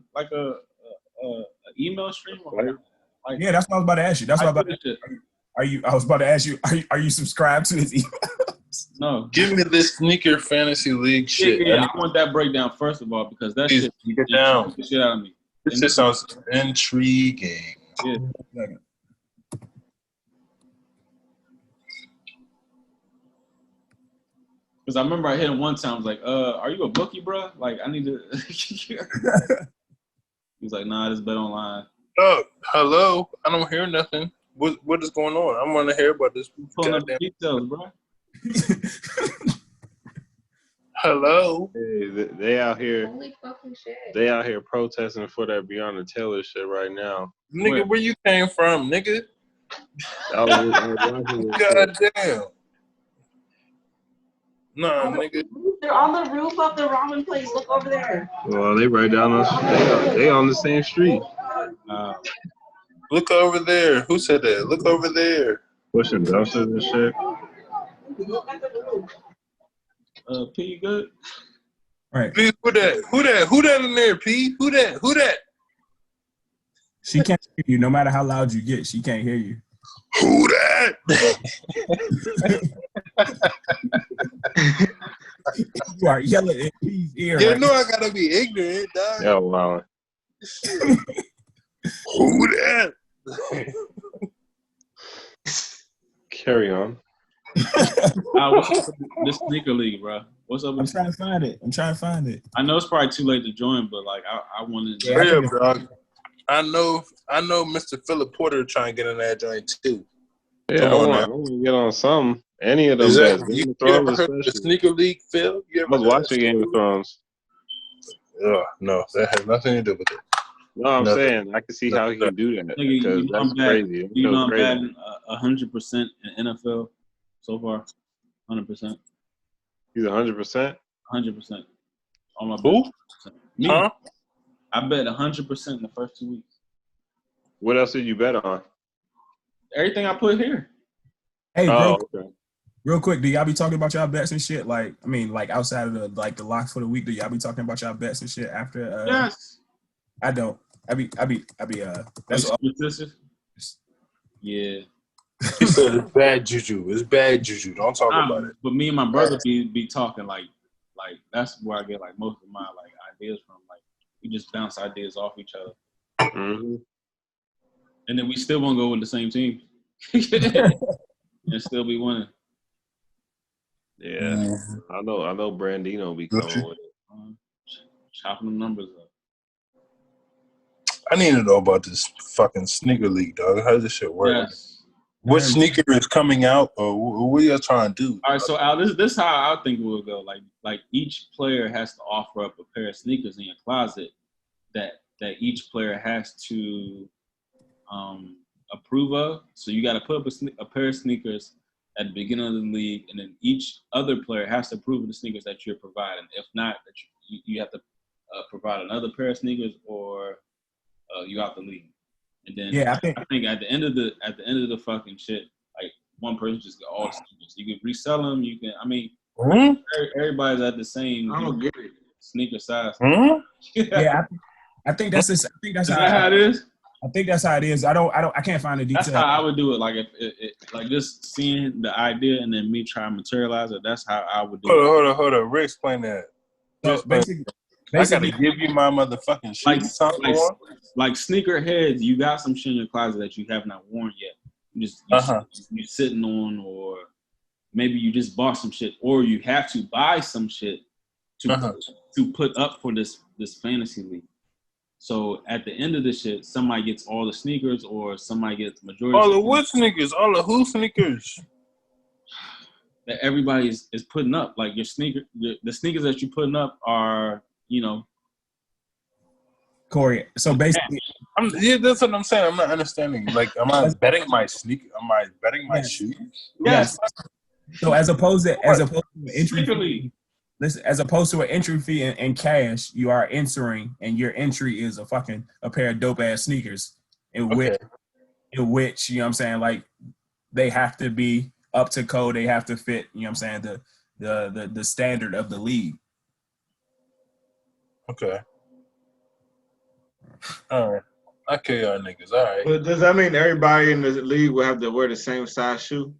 email stream? Or like, yeah, that's what I was about to ask you. That's what I was about to. I was about to ask you. Are you subscribed to his emails? No. Give me this sneaker fantasy league shit. Yeah, I want that breakdown first of all because that shit get down. The shit out of me. This just sounds intriguing. Yeah. Because I remember I hit him one time. I was like, are you a bookie, bro? Like, I need to. He was like, nah, just bet online. Oh, hello. I don't hear nothing. What is going on? I want to hear about this. Pulling up the details, bro. Hello. Hey, they out here. Holy fucking shit. They out here protesting for that Breonna Taylor shit right now. Nigga, where you came from, nigga? I was watching this shit. God damn. Nah, nigga. They're on the roof of the ramen place. Look over there. Well, they right down on. They on the same street. Look over there. Who said that? Look over there. Pushing dumpsters and shit. P, you good? Right. Please, who that in there, P? Who that? She can't hear you. No matter how loud you get, she can't hear you. Who that? You are yelling in P's ear. You right know I gotta be ignorant, dog. Yeah, wow. Who that? Carry on. What's up with this sneaker league, bro? What's up? I'm trying to find it. I know it's probably too late to join, but like I wanted. Yeah, Yeah, bro. I know Mr. Philip Porter trying to get in that joint too. Yeah, I want to get on some. Any of those bets. You ever heard of the sneaker league, Phil? I was watching Game of Thrones. No, that has nothing to do with it. No, I'm saying I can see how he can do that. Nigga, Because that's crazy. You know I'm batting 100% in NFL so far. 100%. He's 100%. 100% on my Who? Me. Huh? I bet 100% in the first 2 weeks. What else did you bet on? Everything I put here. Hey, okay. real quick, do y'all be talking about y'all bets and shit? Like, I mean, like outside of the locks for the week, do y'all be talking about y'all bets and shit after? Yes. I don't. I be. That's all. Yeah. He said it's bad juju. It's bad juju. Don't talk about it. But me and my brother be talking like that's where I get like most of my like ideas from. Like we just bounce ideas off each other, Mm-hmm. and then we still won't go with the same team, and still be winning. Yeah, I know. Brandino be coming with it. Chopping the numbers up. I need to know about this fucking sneaker league, dog. How does this shit work? Yes. What sneaker is coming out, or what are you trying to do? All right, so Al, this is how I think it will go. Like each player has to offer up a pair of sneakers in your closet that each player has to approve of. So you got to put up a pair of sneakers at the beginning of the league, and then each other player has to approve of the sneakers that you're providing. If not, that you have to provide another pair of sneakers, or you out the league. And then I think at the end of the fucking shit, like one person just get all the sneakers. You can resell them. You can. I mean, everybody's at the same. I don't get it. Sneaker size. Yeah, I think that's this. I think that's how it is. I think that's how it is. I can't find the details. That's how I would do it. Like if like just seeing the idea and then me trying to materialize it. That's how I would do it. Hold on. Rick, explain that. So basically, I gotta give you my motherfucking shoes. Like sneaker heads, you got some shit in your closet that you have not worn yet. You're sitting on, or maybe you just bought some shit, or you have to buy some shit to put up for this fantasy league. So at the end of the shit, somebody gets all the sneakers, or somebody gets the majority. All the what sneakers? All the who sneakers? That everybody is putting up. Like your the sneakers that you're putting up are, Corey. So basically, that's what I'm saying. I'm not understanding. Like, am I betting my sneaker? Am I betting my shoes? Yes. So as opposed to an entry fee, as opposed to an entry fee in cash, you are entering, and your entry is a pair of dope ass sneakers, in which you know what I'm saying, like they have to be up to code. They have to fit, you know what I'm saying, the standard of the league. Okay. All right. Okay, y'all niggas. All right. But does that mean everybody in the league will have to wear the same size shoe?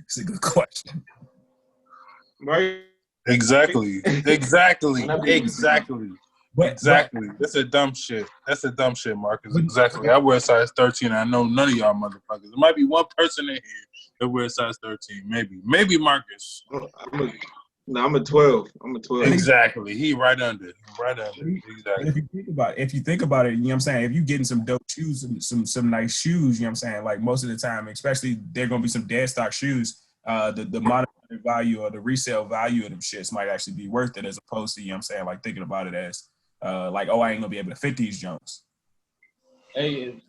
It's a good question. Right? Exactly. Exactly. That's a dumb shit. Marcus. Exactly. I wear size 13. I know none of y'all motherfuckers. There might be one person in here that wears size 13. Maybe Marcus. No, I'm a 12. I'm a 12. Exactly. He right under. Exactly. Exactly. If you think about it, you know what I'm saying? If you getting some dope shoes, some nice shoes, you know what I'm saying? Like most of the time, especially they're gonna be some dead stock shoes. The monetary value or the resale value of them shits might actually be worth it as opposed to, you know what I'm saying, like thinking about it as like, oh, I ain't gonna be able to fit these Jones. Hey,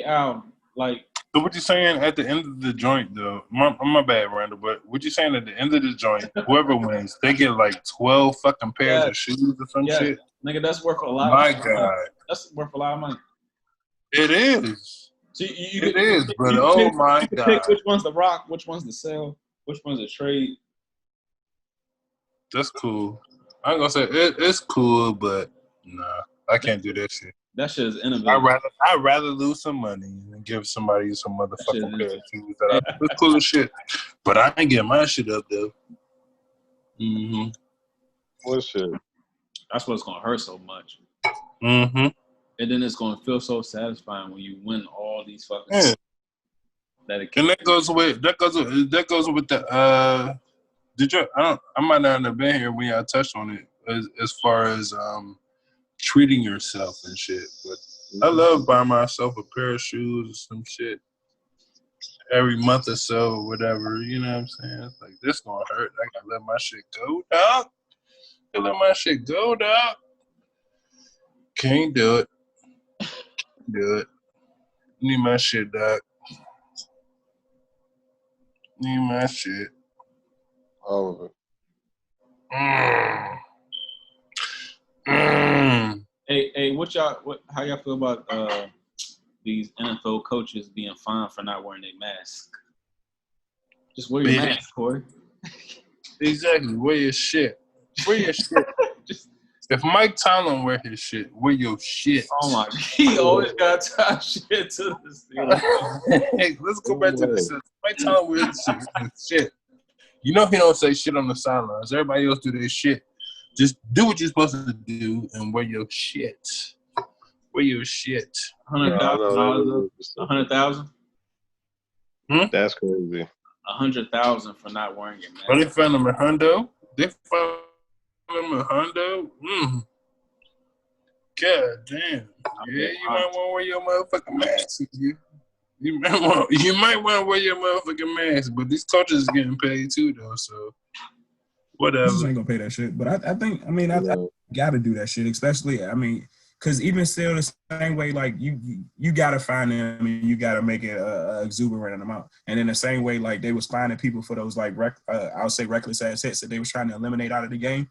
Al, like. So what you saying at the end of the joint though? My bad, Randall. But what you saying at the end of the joint? Whoever wins, they get like 12 fucking pairs of shoes or some shit. Nigga, that's worth a lot. My God, that's worth a lot of money. It is. So it is, but oh my God, pick which one's the rock, which one's the sell, which one's the trade. That's cool. I'm gonna say it's cool, but nah, I can't do that shit. That shit is innovative. I'd rather lose some money and give somebody some motherfucking pair of shoes that it's cool as shit. But I ain't getting my shit up though. Mm-hmm. What shit? That's what's gonna hurt so much. Mm-hmm. And then it's gonna feel so satisfying when you win all these fucking. Yeah. And that goes with the Did you? I might not have been here when y'all touched on it as far as treating yourself and shit. But I love buying myself a pair of shoes or some shit every month or so or whatever. You know what I'm saying? It's like, this gonna hurt. I gotta let my shit go, dog. Can't do it. Need my shit, dog. Need my shit. All of it. Hey, how y'all feel about these NFL coaches being fined for not wearing a mask? Just wear your mask, Corey. Exactly. Wear your shit. If Mike Tomlin wear his shit, wear your shit. Oh my! He always got to tie shit to this thing. Hey, let's go back to this. Mike Tomlin wears his shit. You know he don't say shit on the sidelines. Everybody else do their shit. Just do what you're supposed to do and wear your shit. $100,000. $100,000. That's crazy. $100,000 for not wearing your mask. But they found him a hundo. God damn. Yeah, you might want to wear your motherfucking mask. You might want to wear your motherfucking mask, but these coaches is getting paid too, though. So whatever. Just ain't gonna pay that shit. But I think I gotta do that shit, especially. I mean, because even still the same way, like you gotta find them and you gotta make it exuberant amount. And in the same way, like they was finding people for those like I'll say reckless ass hits that they was trying to eliminate out of the game.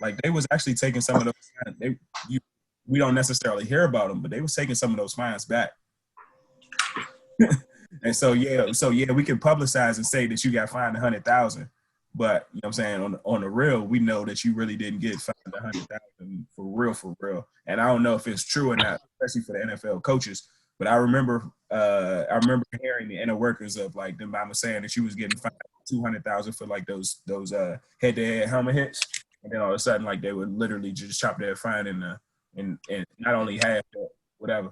Like they was actually taking some of those. We don't necessarily hear about them, but they was taking some of those fines back. And so we can publicize and say that you got fined $100,000, but you know what I'm saying on the real, we know that you really didn't get fined $100,000 for real. And I don't know if it's true or not, especially for the NFL coaches. But I remember hearing the inner workers of like the mama saying that she was getting fined $200,000 for like those head-to-head helmet hits, and then all of a sudden like they would literally just chop their fine and not only half but whatever.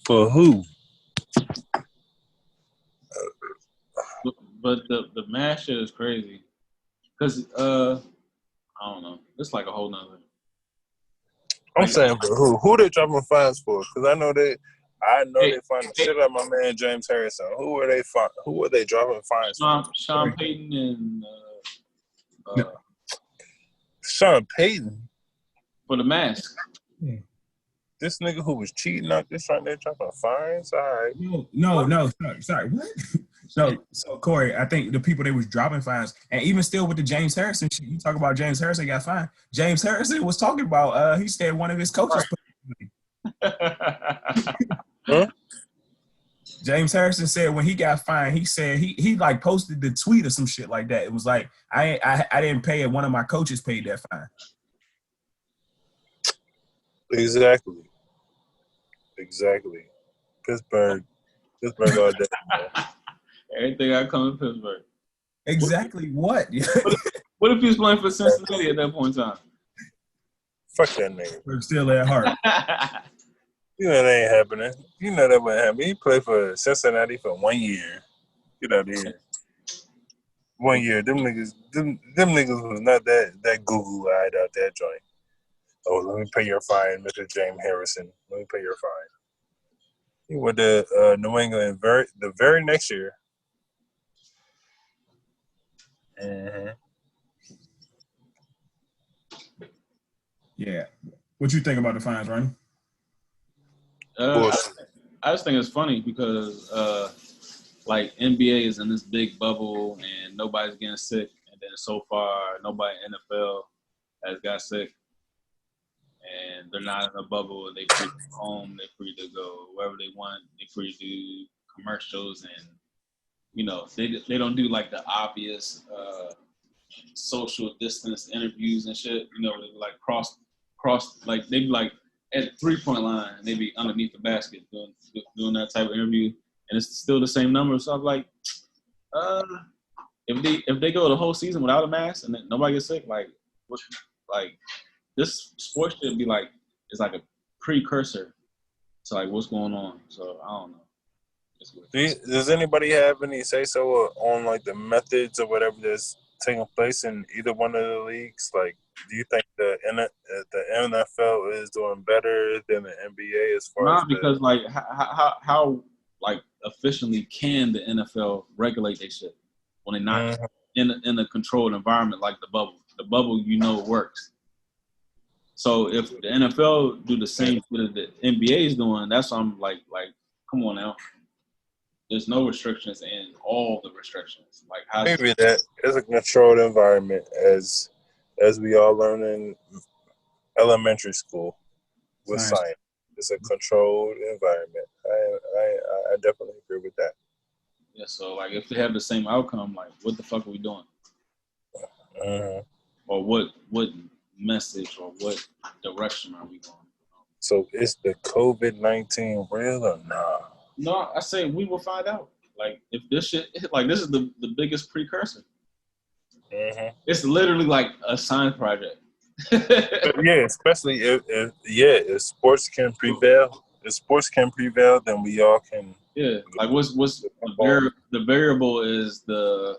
For who? But the mask shit is crazy. Cause I don't know. It's like a whole nother. I'm saying for who? Who they dropping fines for? Cause I know they find the shit out of my man James Harrison. Who are they dropping fines for? Sean Payton and Sean Payton for the mask. Yeah. This nigga who was cheating out this right there dropping fines? All right. No. Sorry. What? So Corey, I think the people they was dropping fines, and even still with the James Harrison shit, you talk about James Harrison got fined. James Harrison was talking about he said one of his coaches. Huh? James Harrison said when he got fined, he said he like posted the tweet or some shit like that. It was like I didn't pay it. One of my coaches paid that fine. Exactly. Pittsburgh all day. Everything I come in Pittsburgh. Exactly what? What if he was playing for Cincinnati at that point in time? Fuck that nigga. We're still at heart. You know that ain't happening. You know that wouldn't happen. He played for Cincinnati for 1 year. Get out of here. 1 year. Them niggas was not that goo-goo-eyed out that joint. Oh, let me pay your fine, Mr. James Harrison. Let me pay your fine. He went to New England the very next year. Mm-hmm. Yeah. What you think about the fines, Ronnie? I just think it's funny because like NBA is in this big bubble and nobody's getting sick, and then so far nobody in NFL has got sick, and they're not in a bubble. They free to go home, they free to go wherever they want, they free to do commercials, and you know they don't do like the obvious social distance interviews and shit. You know, they be like cross like they be like at the 3-point line and they be underneath the basket doing that type of interview, and it's still the same number. So I'm like, if they go the whole season without a mask and then nobody gets sick, like this sports should be like it's like a precursor to like what's going on. So I don't know. Does anybody have any say so on like the methods or whatever that's taking place in either one of the leagues? Like, do you think the NFL is doing better than the NBA as far as because like how like efficiently can the NFL regulate their shit when they're not in a controlled environment like the bubble? The bubble, you know, works. So if the NFL do the same that the NBA is doing, that's what I'm like, come on now. There's no restrictions and all the restrictions. Like maybe that is a controlled environment as we all learn in elementary school with science. It's a controlled environment. I definitely agree with that. Yeah, so like if they have the same outcome, like what the fuck are we doing? Or what message or what direction are we going? So is the COVID-19 real or not? No, I say we will find out. Like if this shit, like this is the biggest precursor. It's literally like a science project. Yeah, especially if sports can prevail. If sports can prevail, then we all can. Yeah, like what's the variable is the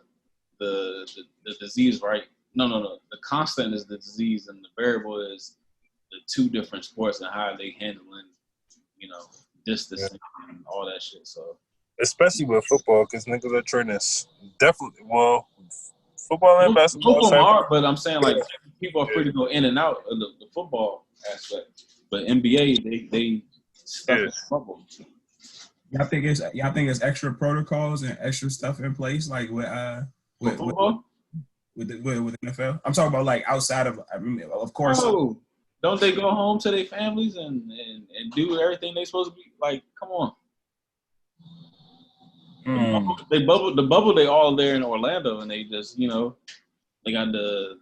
disease, right? No. The constant is the disease, and the variable is the two different sports and how they handling, you know, distancing and all that shit. So especially with football, because niggas are training definitely. Well, football and basketball. Football hard, but I'm saying like people are free to go in and out of the football aspect. But NBA, they stuck in the bubble. Y'all think it's extra protocols and extra stuff in place, like with football? With NFL? I'm talking about like outside of. I mean, of course. Oh, don't they go home to their families and do everything they supposed to be? Like, come on. The bubble. They all there in Orlando, and they just, you know, they got the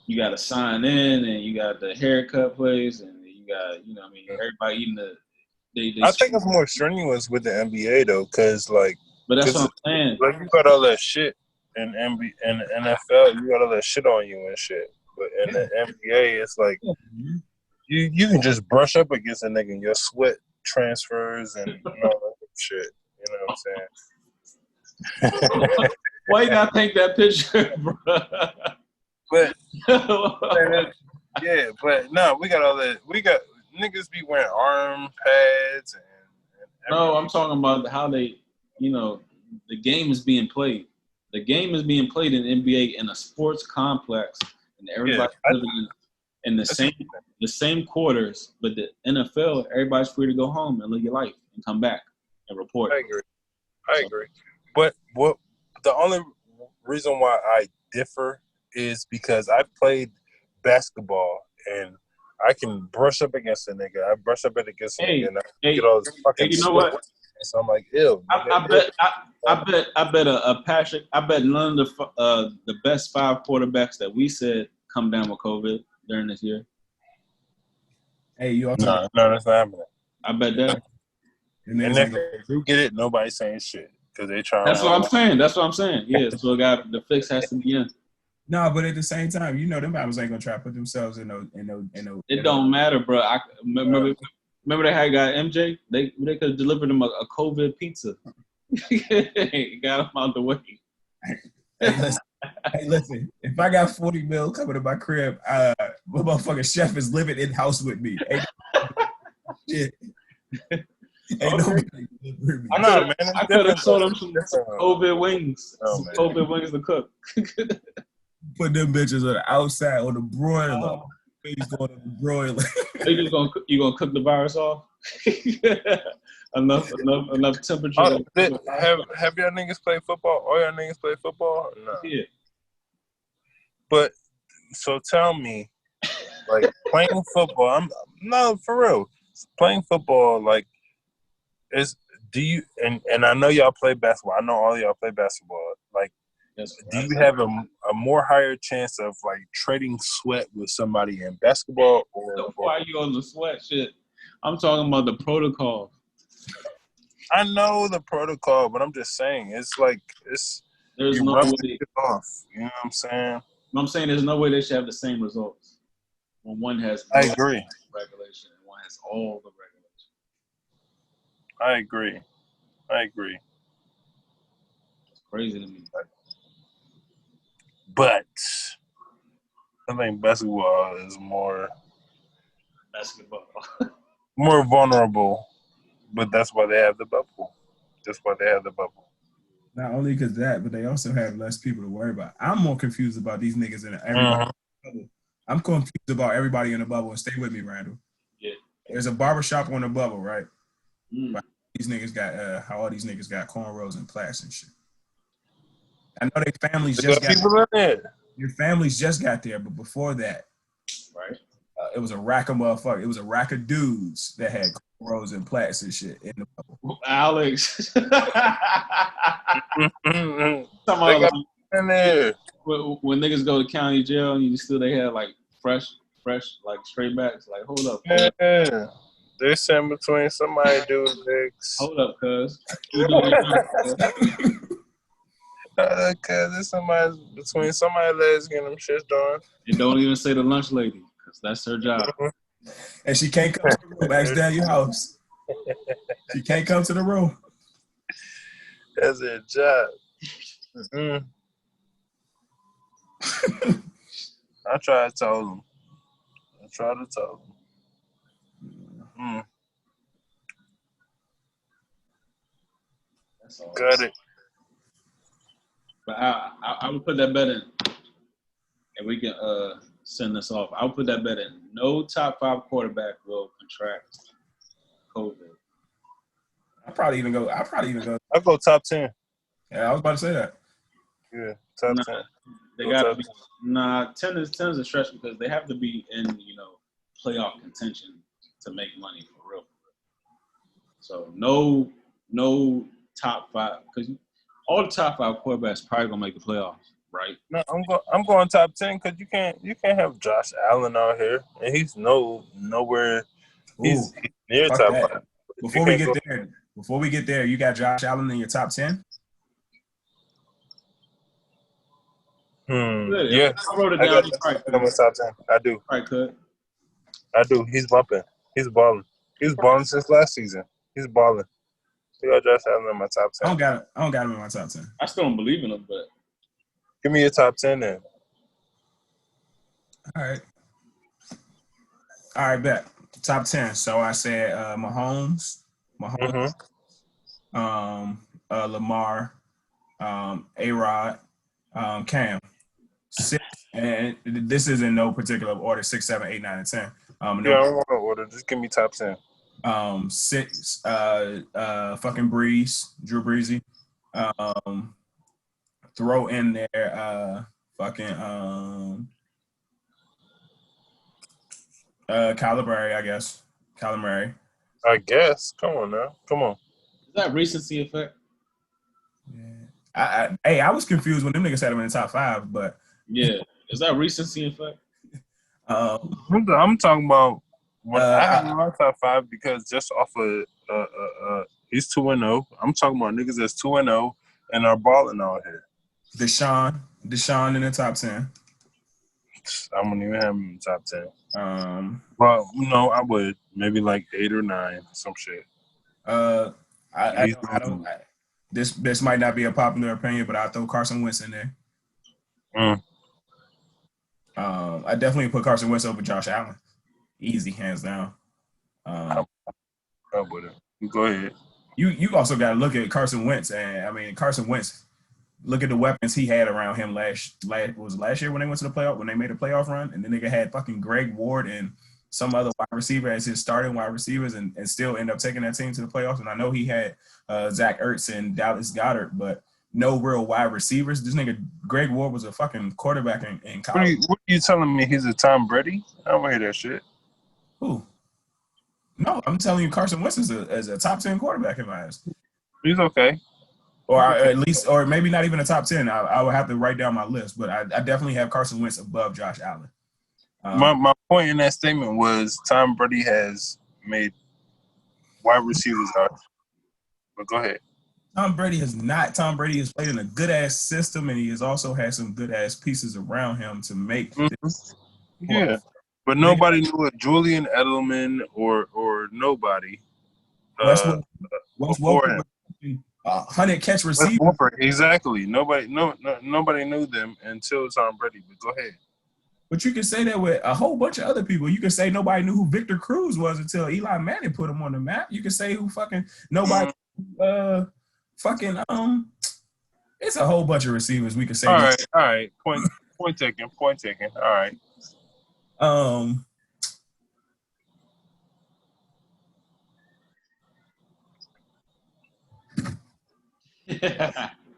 you got to sign in, and you got the haircut place, and you got, you know, I mean, everybody eating the. I think it's more strenuous with the NBA though, because like. But that's what I'm saying. Like you got all that shit in NBA and NFL, you got all that shit on you and shit. But in the NBA, it's like you can just brush up against a nigga and your sweat transfers and all that shit. You know what I'm saying? Why you gotta take that picture, bro? But yeah, but no, we got all that. We got niggas be wearing arm pads and no, I'm talking about how they, you know, the game is being played. The game is being played in the NBA in a sports complex, and everybody's living in the same quarters. But the NFL, everybody's free to go home and live your life and come back and report. I agree. But what the only reason why I differ is because I played basketball and I can brush up against a nigga. I brush up against a nigga and I get all this fucking you know what? So I'm like, ew. I bet none of the best 5 quarterbacks that we said come down with COVID during this year. Hey, you all no, that's not happening. I bet that. And if they do get it, nobody's saying shit because they trying. That's what I'm saying. That's what I'm saying. Yeah, so the fix has to be in. No, but at the same time, you know them guys ain't gonna try to put themselves in no. It don't matter, bro. I remember they had got MJ. They could have delivered him a COVID pizza. Got him out the way. Hey, listen. If I got 40 mil coming to my crib, my motherfucking chef is living in house with me. Ain't shit. Ain't nobody live with me. I could have sold him some COVID wings. Some COVID wings to cook. Put them bitches on the outside on the broiler. Baby's going on the broiler. You gonna cook the virus off? enough temperature. Have y'all niggas played football? All y'all niggas play football? No. Yeah. But so tell me, like playing football. No, for real. Playing football, like, do you and I know y'all play basketball. I know all y'all play basketball. Like, do you have a more higher chance of like trading sweat with somebody in basketball or why are you on the sweat shit? I'm talking about the protocol. I know the protocol, but I'm just saying there's no way it off. You know what I'm saying? I'm saying there's no way they should have the same results when one has I agree. regulation and one has all the regulation. I agree. It's crazy to me. But I think basketball is more vulnerable. But that's why they have the bubble. Not only because that, but they also have less people to worry about. I'm more confused about these niggas in everybody in the bubble. I'm confused about everybody in the bubble. And stay with me, Randall. Yeah. There's a barbershop on the bubble, right? These niggas got how all these niggas got cornrows and plaits and shit. I know their families just got there. Your families just got there, but before that, right? It was a rack of motherfuckers. It was a rack of dudes that had cornrows and plaits and shit in the bubble. Alex. In there. When niggas go to county jail and they have like fresh like straight backs. Like, hold up. Yeah. They're sitting between somebody doing dicks. Hold up, cuz. There's somebody between somebody legs getting them shit done. And don't even say the lunch lady, because that's her job. And she can't come to the room. Ask down your house. She can't come to the room. That's her job. I tried to tell them. That's all. Got it. But I would put that bet in, and we can send this off. I would put that bet in. No top 5 quarterback will contract COVID. I'll probably even go. I'll go top 10. Yeah, I was about to say that. Yeah, top 10. They got to be 10 is a stretch because they have to be in playoff contention to make money for real. So no top 5 because all the top 5 quarterbacks probably gonna make the playoffs, right? No, I'm going top 10 because you can't have Josh Allen out here and he's nowhere. He's near top 5. Before we get there, you got Josh Allen in your top 10? Yeah. I wrote it down. I'm in top 10. I do. Right, cut. I do. He's bumping. He's balling. He was balling since last season. He's balling. So I Josh Allen in my top 10. I don't got him in my top 10. I still don't believe in him, but give me your top 10 then. All right, bet. Top 10. So I said Mahomes, Lamar, A-Rod, Cam. 6, and this is in no particular order. 6, 7, 8, 9, and 10. I don't want to order. Just give me top 10. 6, fucking Breeze, Drew Breezy. Throw in there, Kyler Murray, I guess. Kyler Murray. I guess. Come on now. Come on. Is that recency effect? Yeah. I was confused when them niggas had him in the top 5, but yeah, is that recency effect? I'm talking about when I have my top 5 because just off of he's 2-0. I'm talking about niggas that's 2-0 and are balling out here. Deshaun in the top 10. I wouldn't even have him in the top 10. Well, no, I would maybe like 8 or 9, some shit. This might not be a popular opinion, but I'll throw Carson Wentz in there. I definitely put Carson Wentz over Josh Allen. Easy, hands down. I'm with it. Go ahead. You also got to look at Carson Wentz, and I mean Carson Wentz. Look at the weapons he had around him last year when they went to the playoff, when they made a playoff run, and the nigga had fucking Greg Ward and some other wide receiver as his starting wide receivers, and still end up taking that team to the playoffs. And I know he had Zach Ertz and Dallas Goedert, but no real wide receivers. This nigga Greg Ward was a fucking quarterback in college. What are you telling me? He's a Tom Brady? I don't hear that shit. Who? No, I'm telling you, Carson Wentz is a top 10 quarterback in my eyes. He's okay. Or at least, or maybe not even a top 10. I would have to write down my list, but I definitely have Carson Wentz above Josh Allen. My point in that statement was Tom Brady has made wide receivers out. But go ahead. Tom Brady has not. Tom Brady has played in a good-ass system, and he has also had some good-ass pieces around him to make this. Yeah. But nobody knew it. Julian Edelman or nobody. Before him. 100 catch receiver. Exactly. Nobody knew them until Tom Brady. But go ahead. But you can say that with a whole bunch of other people. You can say nobody knew who Victor Cruz was until Eli Manning put him on the map. You can say who nobody it's a whole bunch of receivers we can say. All right. Point taken. All right.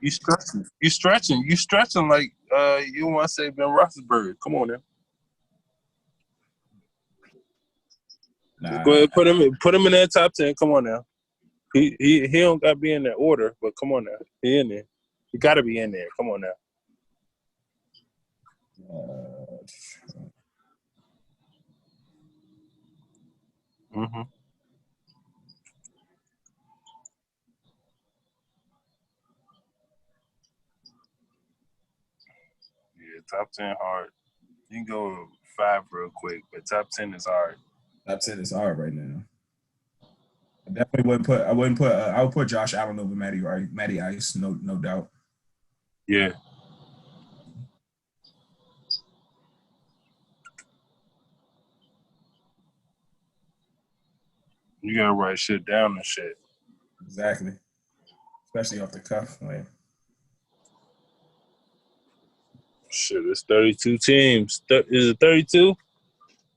You stretching like you want to say Ben Roethlisberger. Come on now. Nah. Go ahead, put him in that top 10. Come on now. He don't got to be in that order, but come on now. He in there. He got to be in there. Come on now. Yeah, top 10 hard. You can go 5 real quick, but top 10 is hard. Top 10 is hard right now. I definitely wouldn't put. I would put Josh Allen over Matty Ice, no doubt. Yeah. You gotta write shit down and shit. Exactly. Especially off the cuff. Like. Shit, it's 32 teams. Is it 32?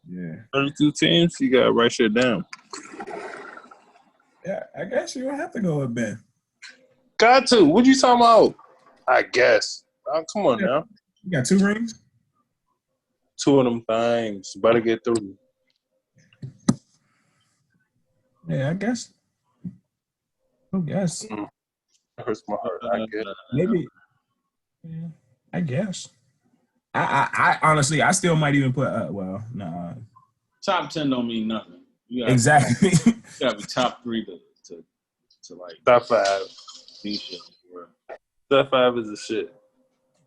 Yeah. 32 teams? You gotta write shit down. Yeah, I guess you would have to go with Ben. Got to. What you talking about? I guess. Oh, come on now. You got 2 rings? 2 of them things. Better get 3. Yeah, I guess. That hurts my heart. I guess. Maybe. Yeah, I guess. I honestly, I still might even put. Nah. Top 10 don't mean nothing. Exactly. You gotta be top 3 to like top 5. Shit. Top 5 is the shit.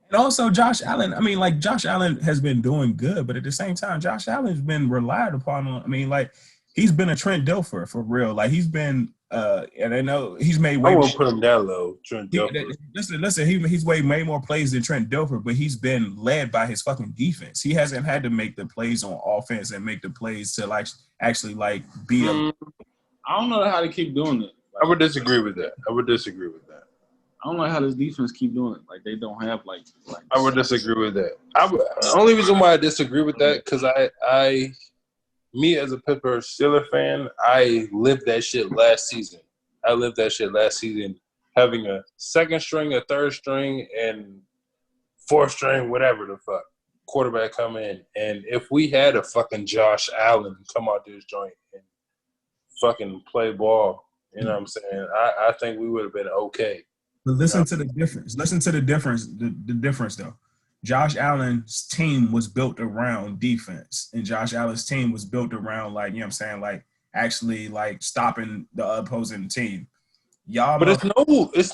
And also Josh Allen. I mean, like Josh Allen has been doing good, but at the same time, Josh Allen's been relied upon. I mean, like he's been a Trent Dilfer for real. Like he's been. And I know he's made way. I won't put him that low, Trent Dilfer. Listen. He's made way more plays than Trent Dilfer, but he's been led by his fucking defense. He hasn't had to make the plays on offense and make the plays to like actually like be a. I don't know how to keep doing it. I would disagree with that. I don't know how this defense keep doing it. Like they don't have like. I would disagree with that. The only reason why I disagree with that because me as a Pittsburgh Steelers fan, I lived that shit last season. Having a second string, a third string, and fourth string, whatever the fuck, quarterback come in. And if we had a fucking Josh Allen come out this joint and fucking play ball, you know what I'm saying? I think we would have been okay. But listen to the difference. The difference, though. Josh Allen's team was built around defense, and Josh Allen's team was built around like, you know what I'm saying, like actually like stopping the opposing team. But that's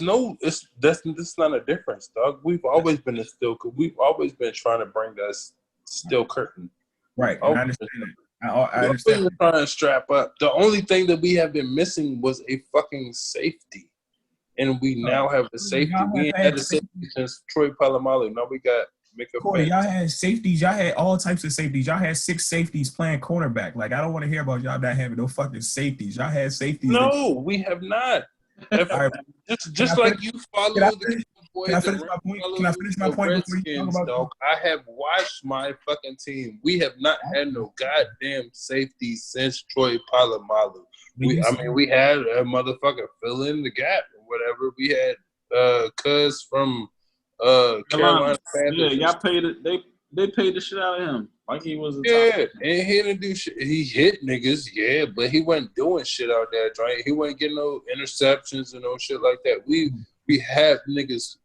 not a difference, dog. We've always been we've always been trying to bring us steel curtain. Right. And I understand that. I understand. Trying to strap up. The only thing that we have been missing was a fucking safety. and we now have a safety. We ain't had a safety since Troy Polamalu. Now we got Micah Corey, Fentz. y'all had safeties. Y'all had all types of safeties. Y'all had 6 safeties playing cornerback. Like, I don't want to hear about y'all not having no fucking safeties. Y'all had safeties. No, we have not. Right. Just like you follow the Cowboys. Can I finish my point? Can I finish my point before you talk about dog? I have watched my fucking team. We have not had no goddamn safety since Troy Polamalu. We had a motherfucker fill in the gap or whatever. We had Cuz from Carolina Panthers. Yeah, y'all paid it. They paid the shit out of him like he was. And he didn't do shit. He hit niggas, yeah, but he wasn't doing shit out there, right? He wasn't getting no interceptions and no shit like that. We have niggas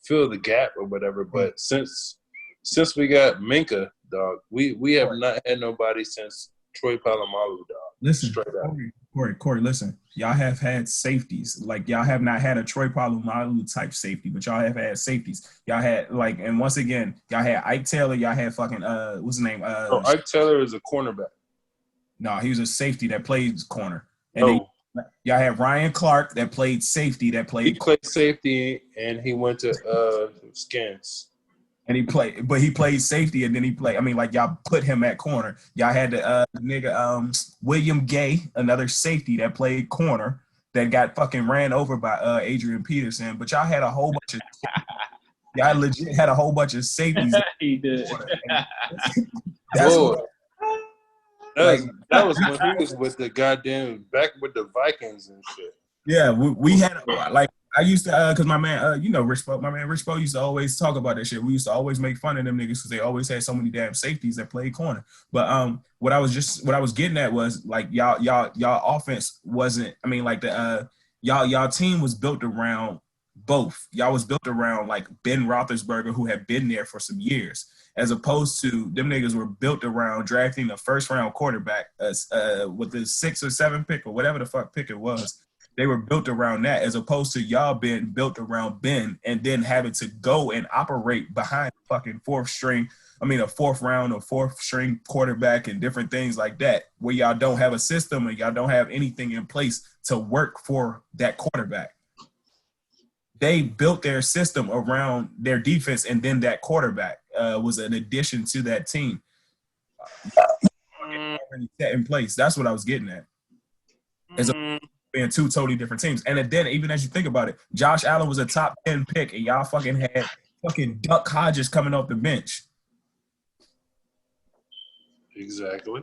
fill the gap or whatever, but since we got Minka, dog, we have not had nobody since Troy Polamalu, dog. Listen, straight up. Corey, listen. Y'all have had safeties. Like, y'all have not had a Troy Polamalu type safety, but y'all have had safeties. Y'all had, like, and once again, y'all had Ike Taylor. Y'all had fucking, what's his name? Ike Taylor is a cornerback. No, he was a safety that played corner. And y'all had Ryan Clark that played safety He played safety, and he went to Skins. And he played safety, and then he played. I mean, like, y'all put him at corner. Y'all had the nigga William Gay, another safety that played corner that got fucking ran over by Adrian Peterson. But y'all had a whole bunch of y'all legit had a whole bunch of safeties. He did. That's that was when he was with the goddamn back with the Vikings and shit. Yeah, we had like. I used to, cause my man, Rich Bo used to always talk about that shit. We used to always make fun of them niggas because they always had so many damn safeties that played corner. But what I was getting at was like y'all offense wasn't. I mean, like the y'all team was built around both. Y'all was built around like Ben Roethlisberger, who had been there for some years, as opposed to them niggas were built around drafting a first round quarterback with the 6 or 7 pick or whatever the fuck pick it was. They were built around that, as opposed to y'all being built around Ben and then having to go and operate behind fucking a 4th round or 4th string quarterback and different things like that, where y'all don't have a system and y'all don't have anything in place to work for that quarterback. They built their system around their defense, and then that quarterback was an addition to that team. Already set in place. That's what I was getting at. Being 2 totally different teams. And then, even as you think about it, Josh Allen was a top 10 pick, and y'all fucking had fucking Duck Hodges coming off the bench. Exactly.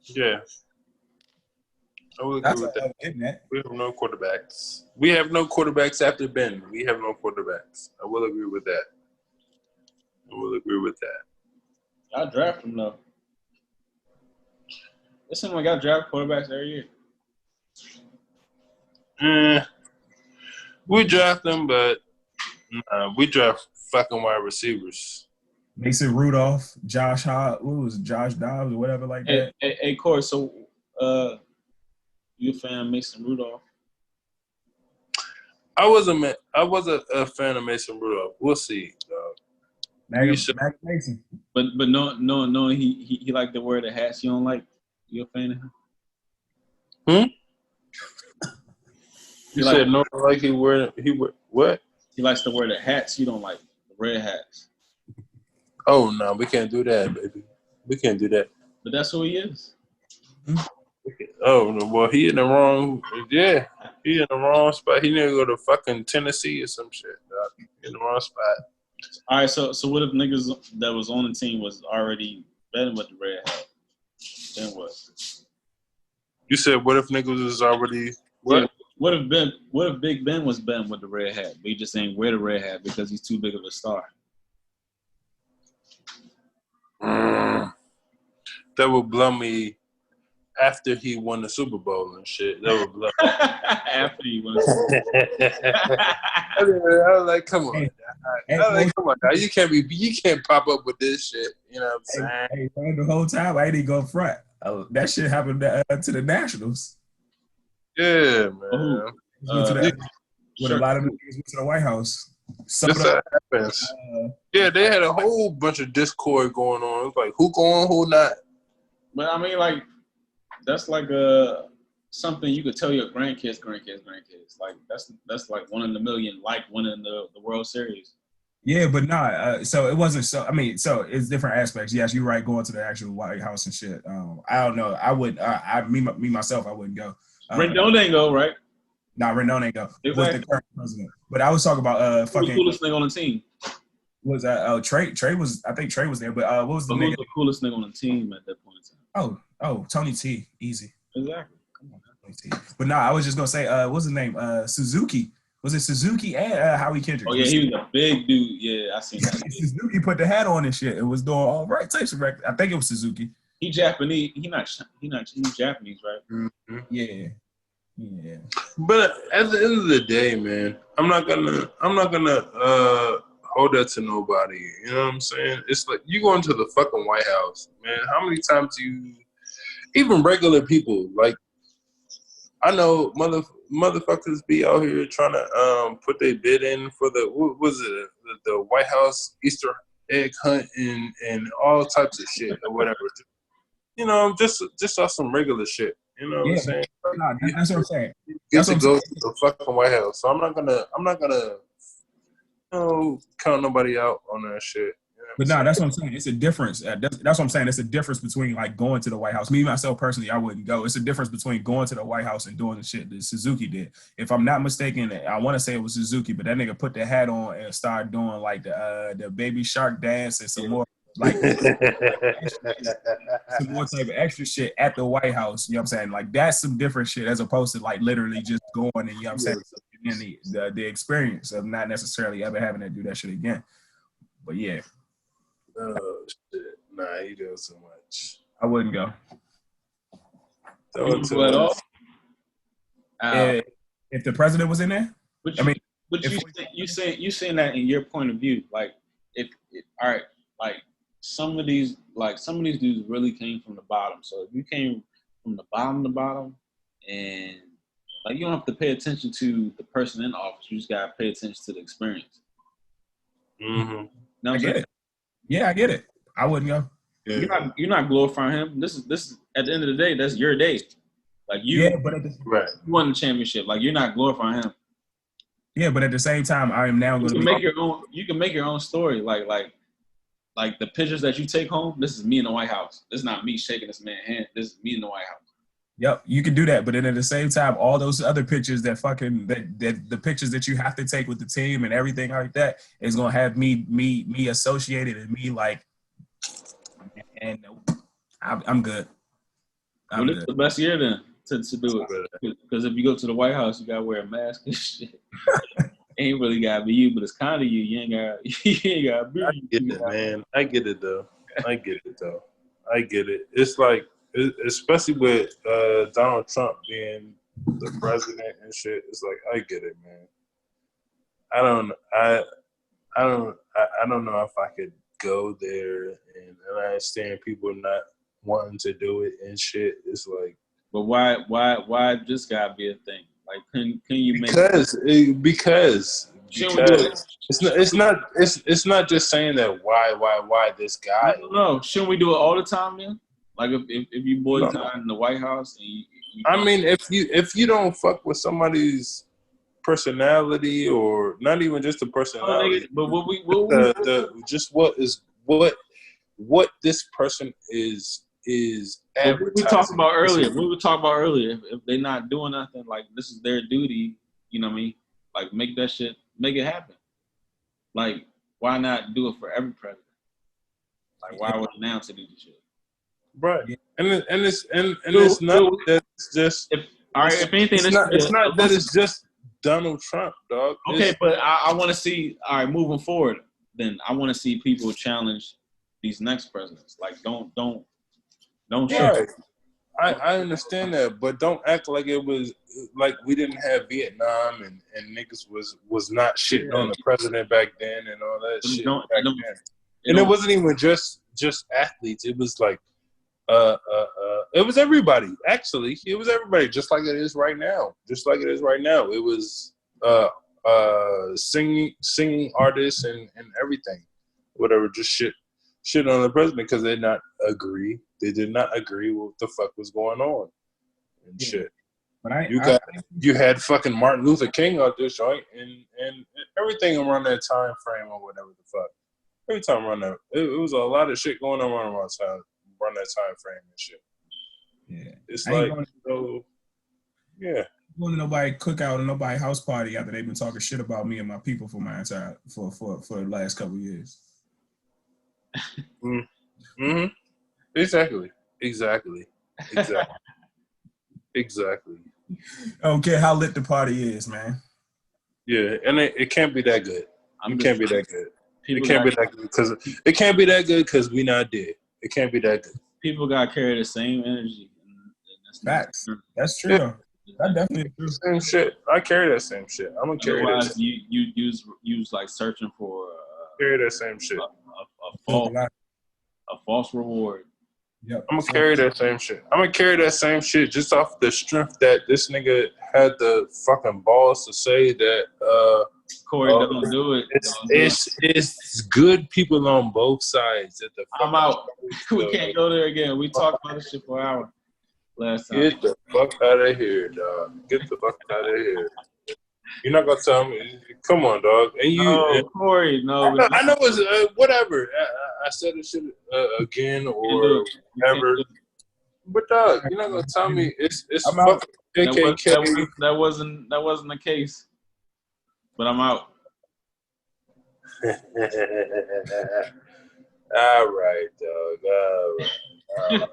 Yeah. I would agree with that. We have no quarterbacks. We have no quarterbacks after Ben. We have no quarterbacks. I will agree with that. Y'all draft him though. It seems like I draft quarterbacks every year. We draft them, but we draft fucking wide receivers. Mason Rudolph, Josh Dobbs or whatever like that. Hey, Corey, so you a fan of Mason Rudolph? I was a fan of Mason Rudolph. We'll see, dog. Mason. But no, he liked to wear the hats you don't like. You a fan of him? You said no, like he wear what? He likes to wear the hats you don't like, the red hats. Oh no, we can't do that, baby. We can't do that. But that's who he is. Oh no, well he in the wrong. Yeah, he in the wrong spot. He need to go to fucking Tennessee or some shit. Dog. In the wrong spot. All right, so what if niggas that was on the team was already betting with the red hat? Then what? You said what if niggas was already what? Yeah, what if Big Ben was betting with the red hat, but he just ain't wear the red hat because he's too big of a star? That would blow me after he won the Super Bowl and shit. That would blow me. After he won the Super Bowl. I was like, come on. Come on now. You can't pop up with this shit. You know what I'm saying? Hey, the whole time I didn't go front. That shit happened to the Nationals. Yeah, man. With a lot of niggas went to the White House. This happens. Yeah, they had a whole bunch of discord going on. It was like, who going, who not? But I mean, like, like something you could tell your grandkids. Like that's like one in a million, like winning the World Series. Yeah, but nah. So it wasn't so. I mean, so it's different aspects. Yes, you're right. Going to the actual White House and shit. I don't know. I would. Me myself, I wouldn't go. Rendon ain't go, right? Nah, Rendon ain't go. Exactly. Was the current president? But I was talking about fucking. Who the coolest nigga on the team? Was Trey? Trey was. I think Trey was there. But what was the nigga? Who's the coolest nigga on the team at that point in time? Oh, Tony T. Easy. Exactly. Come on, Tony T. But nah, I was just gonna say, what's his name? Suzuki. Was it Suzuki and Howie Kendrick? Oh yeah, he was a big dude. Yeah, I seen that. Suzuki put the hat on and shit. It was doing all right types of records. I think it was Suzuki. He Japanese. He's Japanese, right? Mm-hmm. Yeah. Yeah. But at the end of the day, man, I'm not gonna hold that to nobody. You know what I'm saying? It's like you go into the fucking White House, man. How many times even regular people, like I know motherfuckers be out here trying to put their bid in for the the White House Easter egg hunt and all types of shit or whatever. You know, just on some regular shit. You know what I'm saying? Nah, that's what I'm saying. Get to go to the fucking White House. So I'm not gonna count nobody out on that shit. But nah, that's what I'm saying. It's a difference. That's what I'm saying. It's a difference between like going to the White House. Me myself personally, I wouldn't go. It's a difference between going to the White House and doing the shit that Suzuki did. If I'm not mistaken, I want to say it was Suzuki, but that nigga put the hat on and started doing like the baby shark dance and some more like some more type of extra shit at the White House. You know what I'm saying? Like that's some different shit as opposed to like literally just going and you know what I'm saying, and the experience of not necessarily ever having to do that shit again. But yeah. Oh shit! Nah, you doing so much. I wouldn't go. Don't go at all. If the president was in there, but you saying that in your point of view, like all right, like some of these dudes really came from the bottom. So if you came from the bottom to bottom, and like you don't have to pay attention to the person in office, you just gotta pay attention to the experience. Mm-hmm. I get it. Yeah, I get it. I wouldn't go. Yeah. You're not glorifying him. This is at the end of the day, that's your day. Like you, right. You won the championship. Like you're not glorifying him. Yeah, but at the same time, I am now going to make your own. You can make your own story. Like the pictures that you take home. This is me in the White House. This is not me shaking this man's hand. This is me in the White House. Yep, you can do that, but then at the same time, all those other pictures that the pictures that you have to take with the team and everything like that is gonna have me associated and me like, and I'm good. Well, it's the best year then to do it, because if you go to the White House, you gotta wear a mask and shit. Ain't really gotta be you, but it's kind of you. You ain't gotta be. I get it, man. I get it though. I get it. It's like. Especially with Donald Trump being the president and shit, it's like I get it, man. I don't know if I could go there, and I understand people not wanting to do it and shit. It's like, but why this gotta be a thing? Like, can you make because it's not just saying that why this guy. No, shouldn't we do it all the time then? Like if you boycott in the White House, and you I mean, if you don't fuck with somebody's personality, or not even just the personality, but what this person is advertising. What we talked about earlier. If they're not doing nothing, like this is their duty. You know what I mean? Like make it happen. Like why not do it for every president? Like why would now to do the shit? Right, and it's not that it's just. If anything, it's not that it's just Donald Trump, dog. Okay, but I want to see. All right, moving forward, then I want to see people challenge these next presidents. Like, don't. Right. I understand that, but don't act like it was like we didn't have Vietnam and niggas was not shitting on the president back then and all that shit back then. And it wasn't even just athletes. It was like. It was everybody. Actually, it was everybody. Just like it is right now. It was singing artists and everything, whatever. Just shit on the president because they did not agree with what the fuck was going on. and shit. But you had fucking Martin Luther King out this joint and everything around that time frame or whatever the fuck. Every time around that, it was a lot of shit going on around that time frame and shit. Yeah, it's like yeah. Going to nobody cookout or nobody house party after they've been talking shit about me and my people for the last couple of years. Mm-hmm. Exactly. I don't care how lit the party is, man. Yeah, and it can't be that good. It can't be that good because it can't be that good because we not dead. It can't be that good. People got carry the same energy. Facts. That's true. Yeah. That definitely true. Same shit. I carry that same shit. I'm gonna carry that. You use like searching for carry that same shit. A false reward. Yep. I'm gonna carry that same shit. I'm gonna carry that same shit just off the strength that this nigga had the fucking balls to say that Corey don't do it. It's good people on both sides. I'm out. We can't go there again. We talked about this shit for an hour last time. Get the fuck out of here, dog. Get the fuck out of here. You're not gonna tell me. Come on, dog. And you, Corey, no. I know it's whatever. I said this shit again or whatever. But dog, you're not gonna tell me it's fucking KKK. That wasn't the case. But I'm out. All right, dog. All right.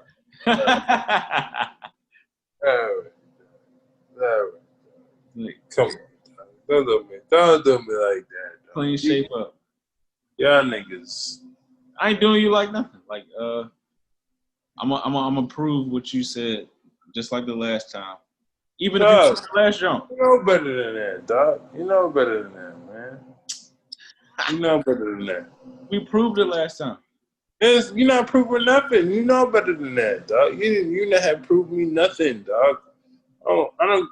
Come on. Don't do me like that. Dog. Clean shape up. Y'all niggas. I ain't doing you like nothing. Like I'm gonna prove what you said, just like the last time. Even if you took the last jump. You know better than that, dog. You know better than that, man. You know better than that. We proved it last time. You're not proving nothing. You know better than that, dog. You not have proved me nothing, dog. I don't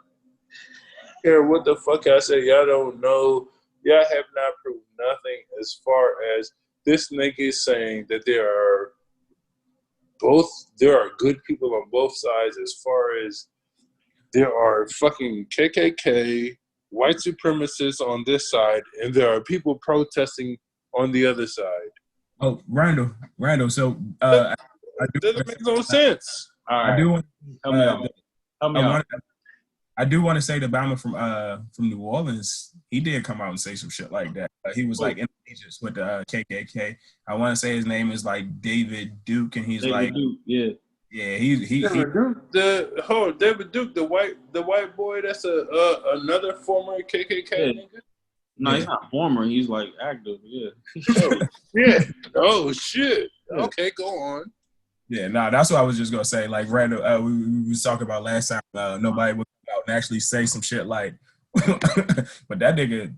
care what the fuck I say. Y'all don't know. Y'all have not proved nothing as far as this nigga is saying that there are good people on both sides as far as there are fucking KKK, white supremacists on this side, and there are people protesting on the other side. Oh, Randall. So that doesn't make no sense. All right. I do want. Help me out. I do want to say the Bama from New Orleans, he did come out and say some shit like that. He was like in allegiance with the KKK. I want to say his name is like David Duke, and he's David Duke, yeah. Yeah, David Duke, the white boy that's another former KKK nigga. No, he's not former. He's like active. Yeah. Yeah. Oh shit. Okay, go on. Yeah, that's what I was just gonna say. Like Randall, we was talking about last time. Nobody would come out and actually say some shit like, but that nigga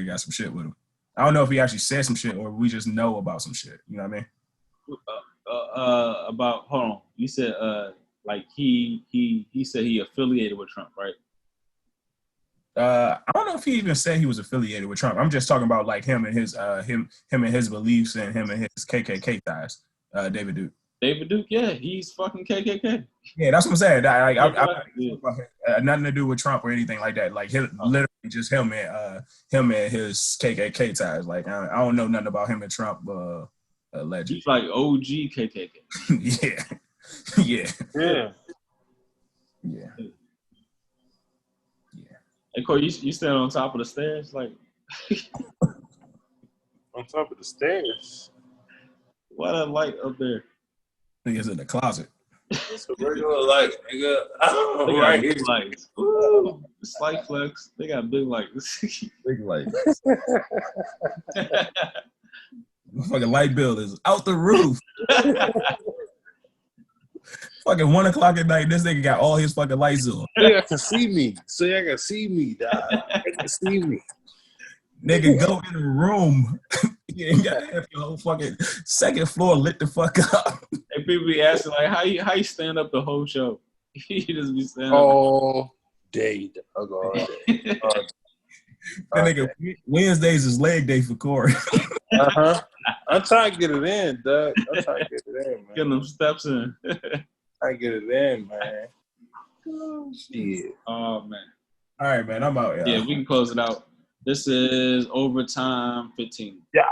got some shit with him. I don't know if he actually said some shit or we just know about some shit. You know what I mean? Hold on. You said like he said he affiliated with Trump, right? I don't know if he even said he was affiliated with Trump. I'm just talking about like him and his beliefs and him and his KKK ties. David Duke. David Duke, yeah, he's fucking KKK. Yeah, that's what I'm saying. I nothing to do with Trump or anything like that. Like literally just him and his KKK ties. Like I don't know nothing about him and Trump. Allegedly, he's like OG KKK. Yeah. Hey, Corey, you stand on top of the stairs, like on top of the stairs. Why that light up there? Nigga's in the closet. It's a regular light, nigga. They got big lights. Ooh, slight flex. They got big lights. Big lights. Fucking light bill is out the roof. Fucking 1 o'clock at night, this nigga got all his fucking lights on. So y'all can see me. Dog. I can see me. Nigga, go in the room. You ain't got to have your whole fucking second floor lit the fuck up. And people be asking, like, how you stand up the whole show? You just be standing all day. All day. That nigga, Wednesdays is leg day for Corey. I'm trying to get it in, Doug. I'm trying to get it in, man. Getting them steps in. I get it in, man. Shit. Oh man. All right, man. I'm out. Yeah, we can close it out. This is overtime 15. Yeah.